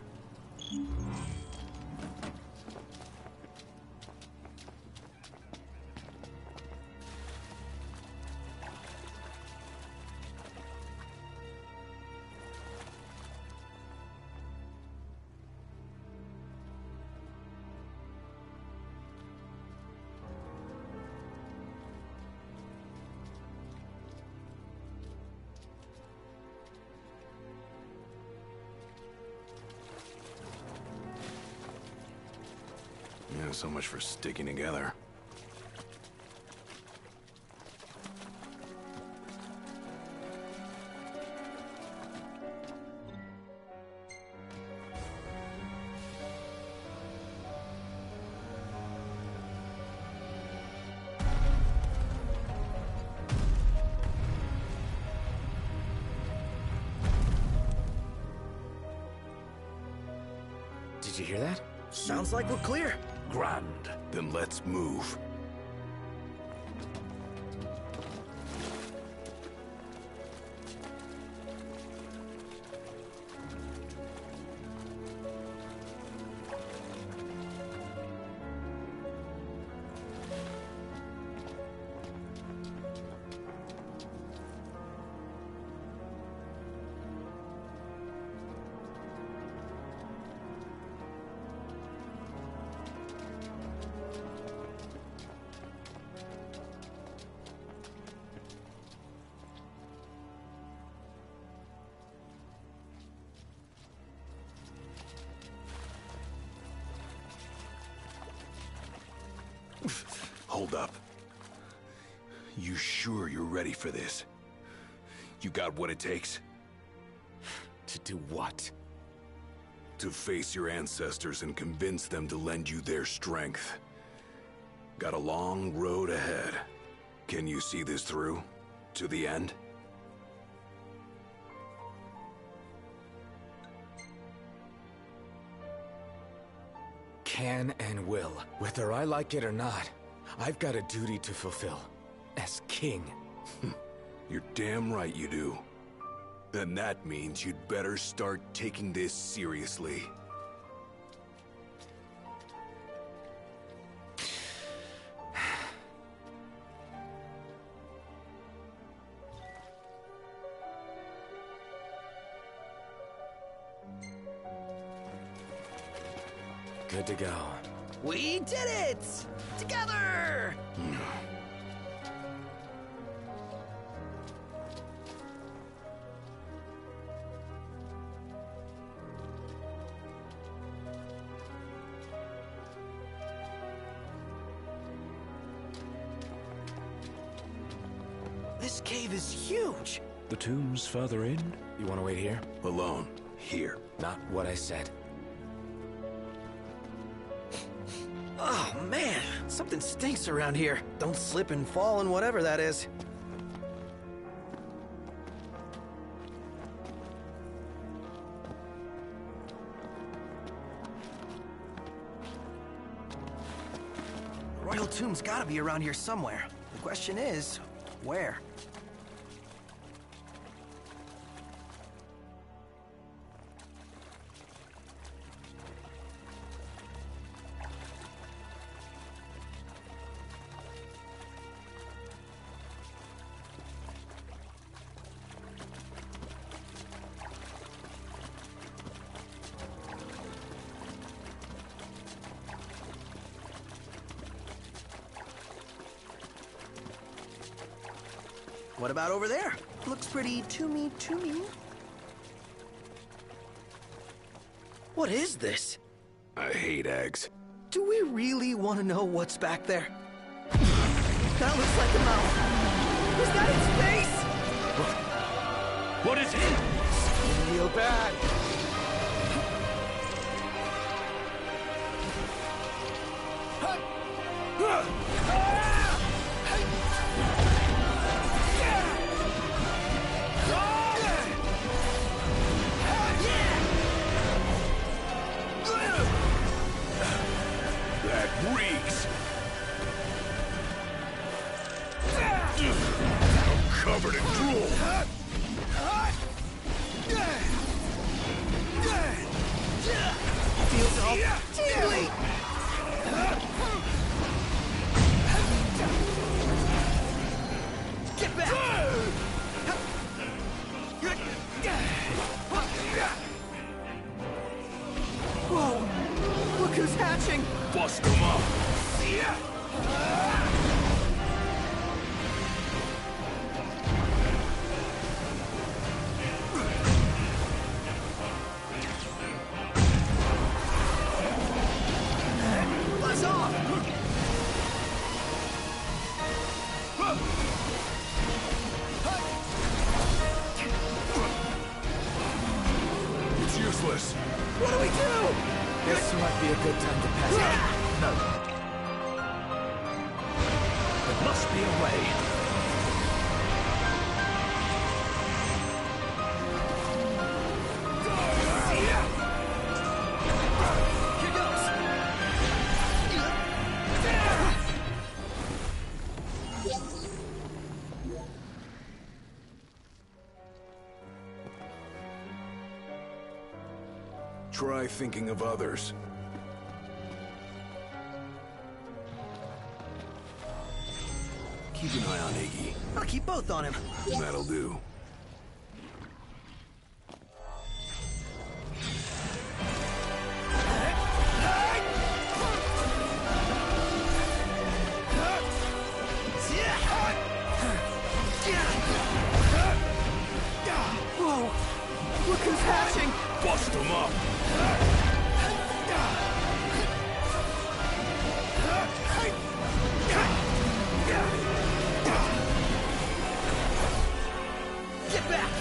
Yeah, so much for sticking together. Did you hear that? Sounds like we're clear. Grand. Then let's move. Hold up. You sure you're ready for this? You got what it takes? To do what? To face your ancestors and convince them to lend you their strength. Got a long road ahead. Can you see this through? To the end? Can and will. Whether I like it or not, I've got a duty to fulfill. As king. You're damn right you do. Then that means you'd better start taking this seriously. Good to go. We did it! Together! This cave is huge! The tomb's further in? You want to wait here? Alone. Here. Not what I said. Oh, man! Something stinks around here. Don't slip and fall and whatever that is. The royal tomb's gotta be around here somewhere. The question is, where? What about over there? Looks pretty to me. What is this? I hate eggs. Do we really want to know what's back there? That looks like a mouth. Is that its face? What is it? It's real bad. That reeks! Covered in drool! Feels all tingly! Get back! Whoa! Look who's hatching! Bust them up! Buzz off! It's useless! What do we do? This might be a good time to pass out. No. There must be a way. Here goes! Try thinking of others. Keep an eye on Iggy. I'll keep both on him. That'll do. Whoa! Look who's hatching! Bust them up! Get back!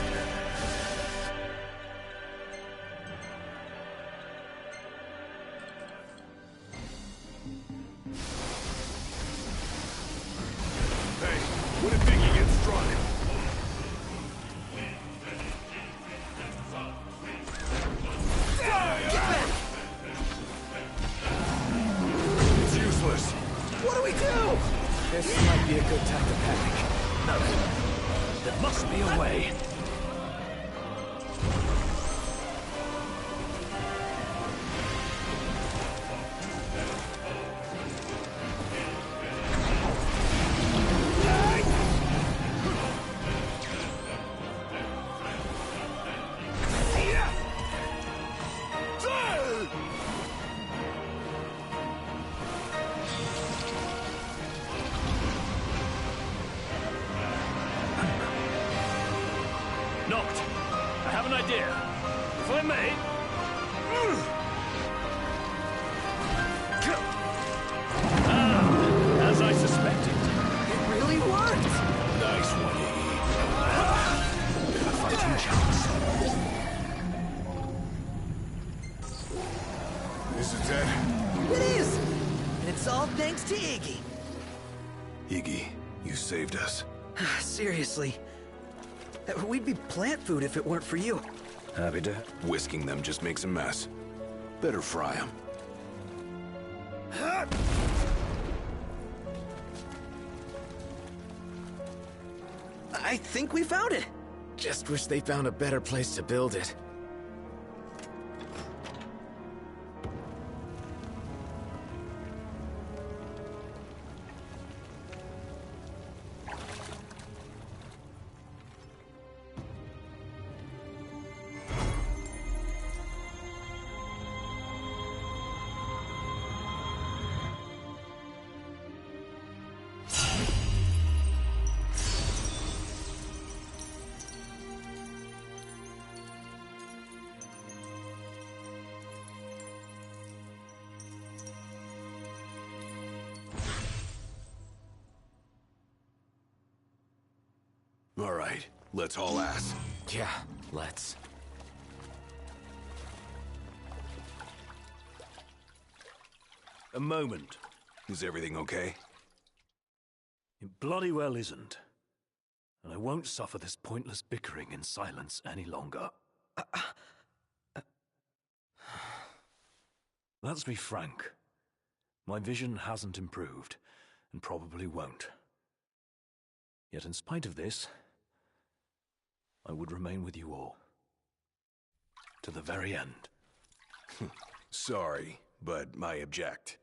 Hey, what if Iggy gets struck? It's useless. What do we do? This might be a good time to panic. No. There must be a way. Knocked. I have an idea. If I may. Ah, as I suspected. It really worked! Nice one, Iggy. A fighting chance. This is it. It is! And it's all thanks to Iggy. Iggy, you saved us. Seriously. We'd be plant food if it weren't for you. Happy to. Whisking them just makes a mess. Better fry them. I think we found it. Just wish they found a better place to build it. All right, let's haul ass. Yeah, let's. A moment. Is everything okay? It bloody well isn't. And I won't suffer this pointless bickering in silence any longer. Let's be frank. My vision hasn't improved, and probably won't. Yet in spite of this, I would remain with you all. To the very end. Sorry, but I object.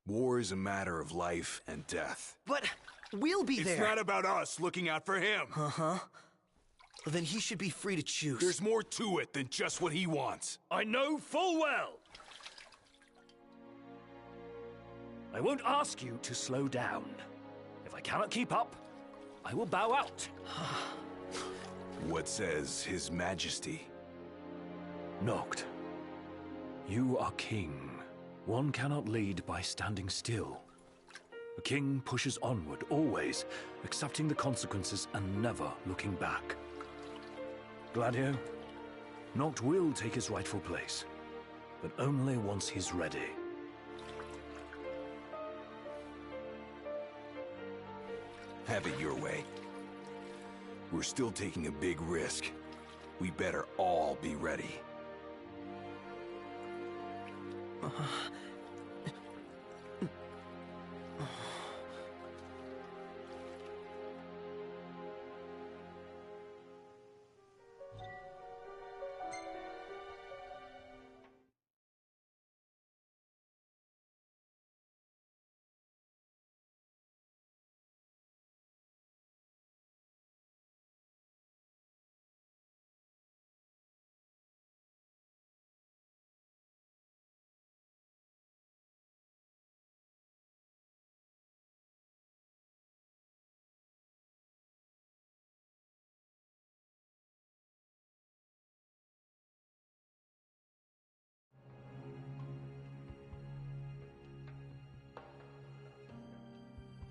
War is a matter of life and death. But we'll be there. It's not about us looking out for him. Uh-huh. Then he should be free to choose. There's more to it than just what he wants. I know full well. I won't ask you to slow down. If I cannot keep up, I will bow out. What says His Majesty? Noct, you are king. One cannot lead by standing still. A king pushes onward, always, accepting the consequences and never looking back. Gladio, Noct will take his rightful place, but only once he's ready. Have it your way. We're still taking a big risk. We better all be ready.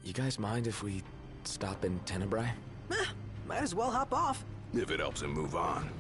You guys mind if we stop in Tenebrae? Might as well hop off. If it helps him move on.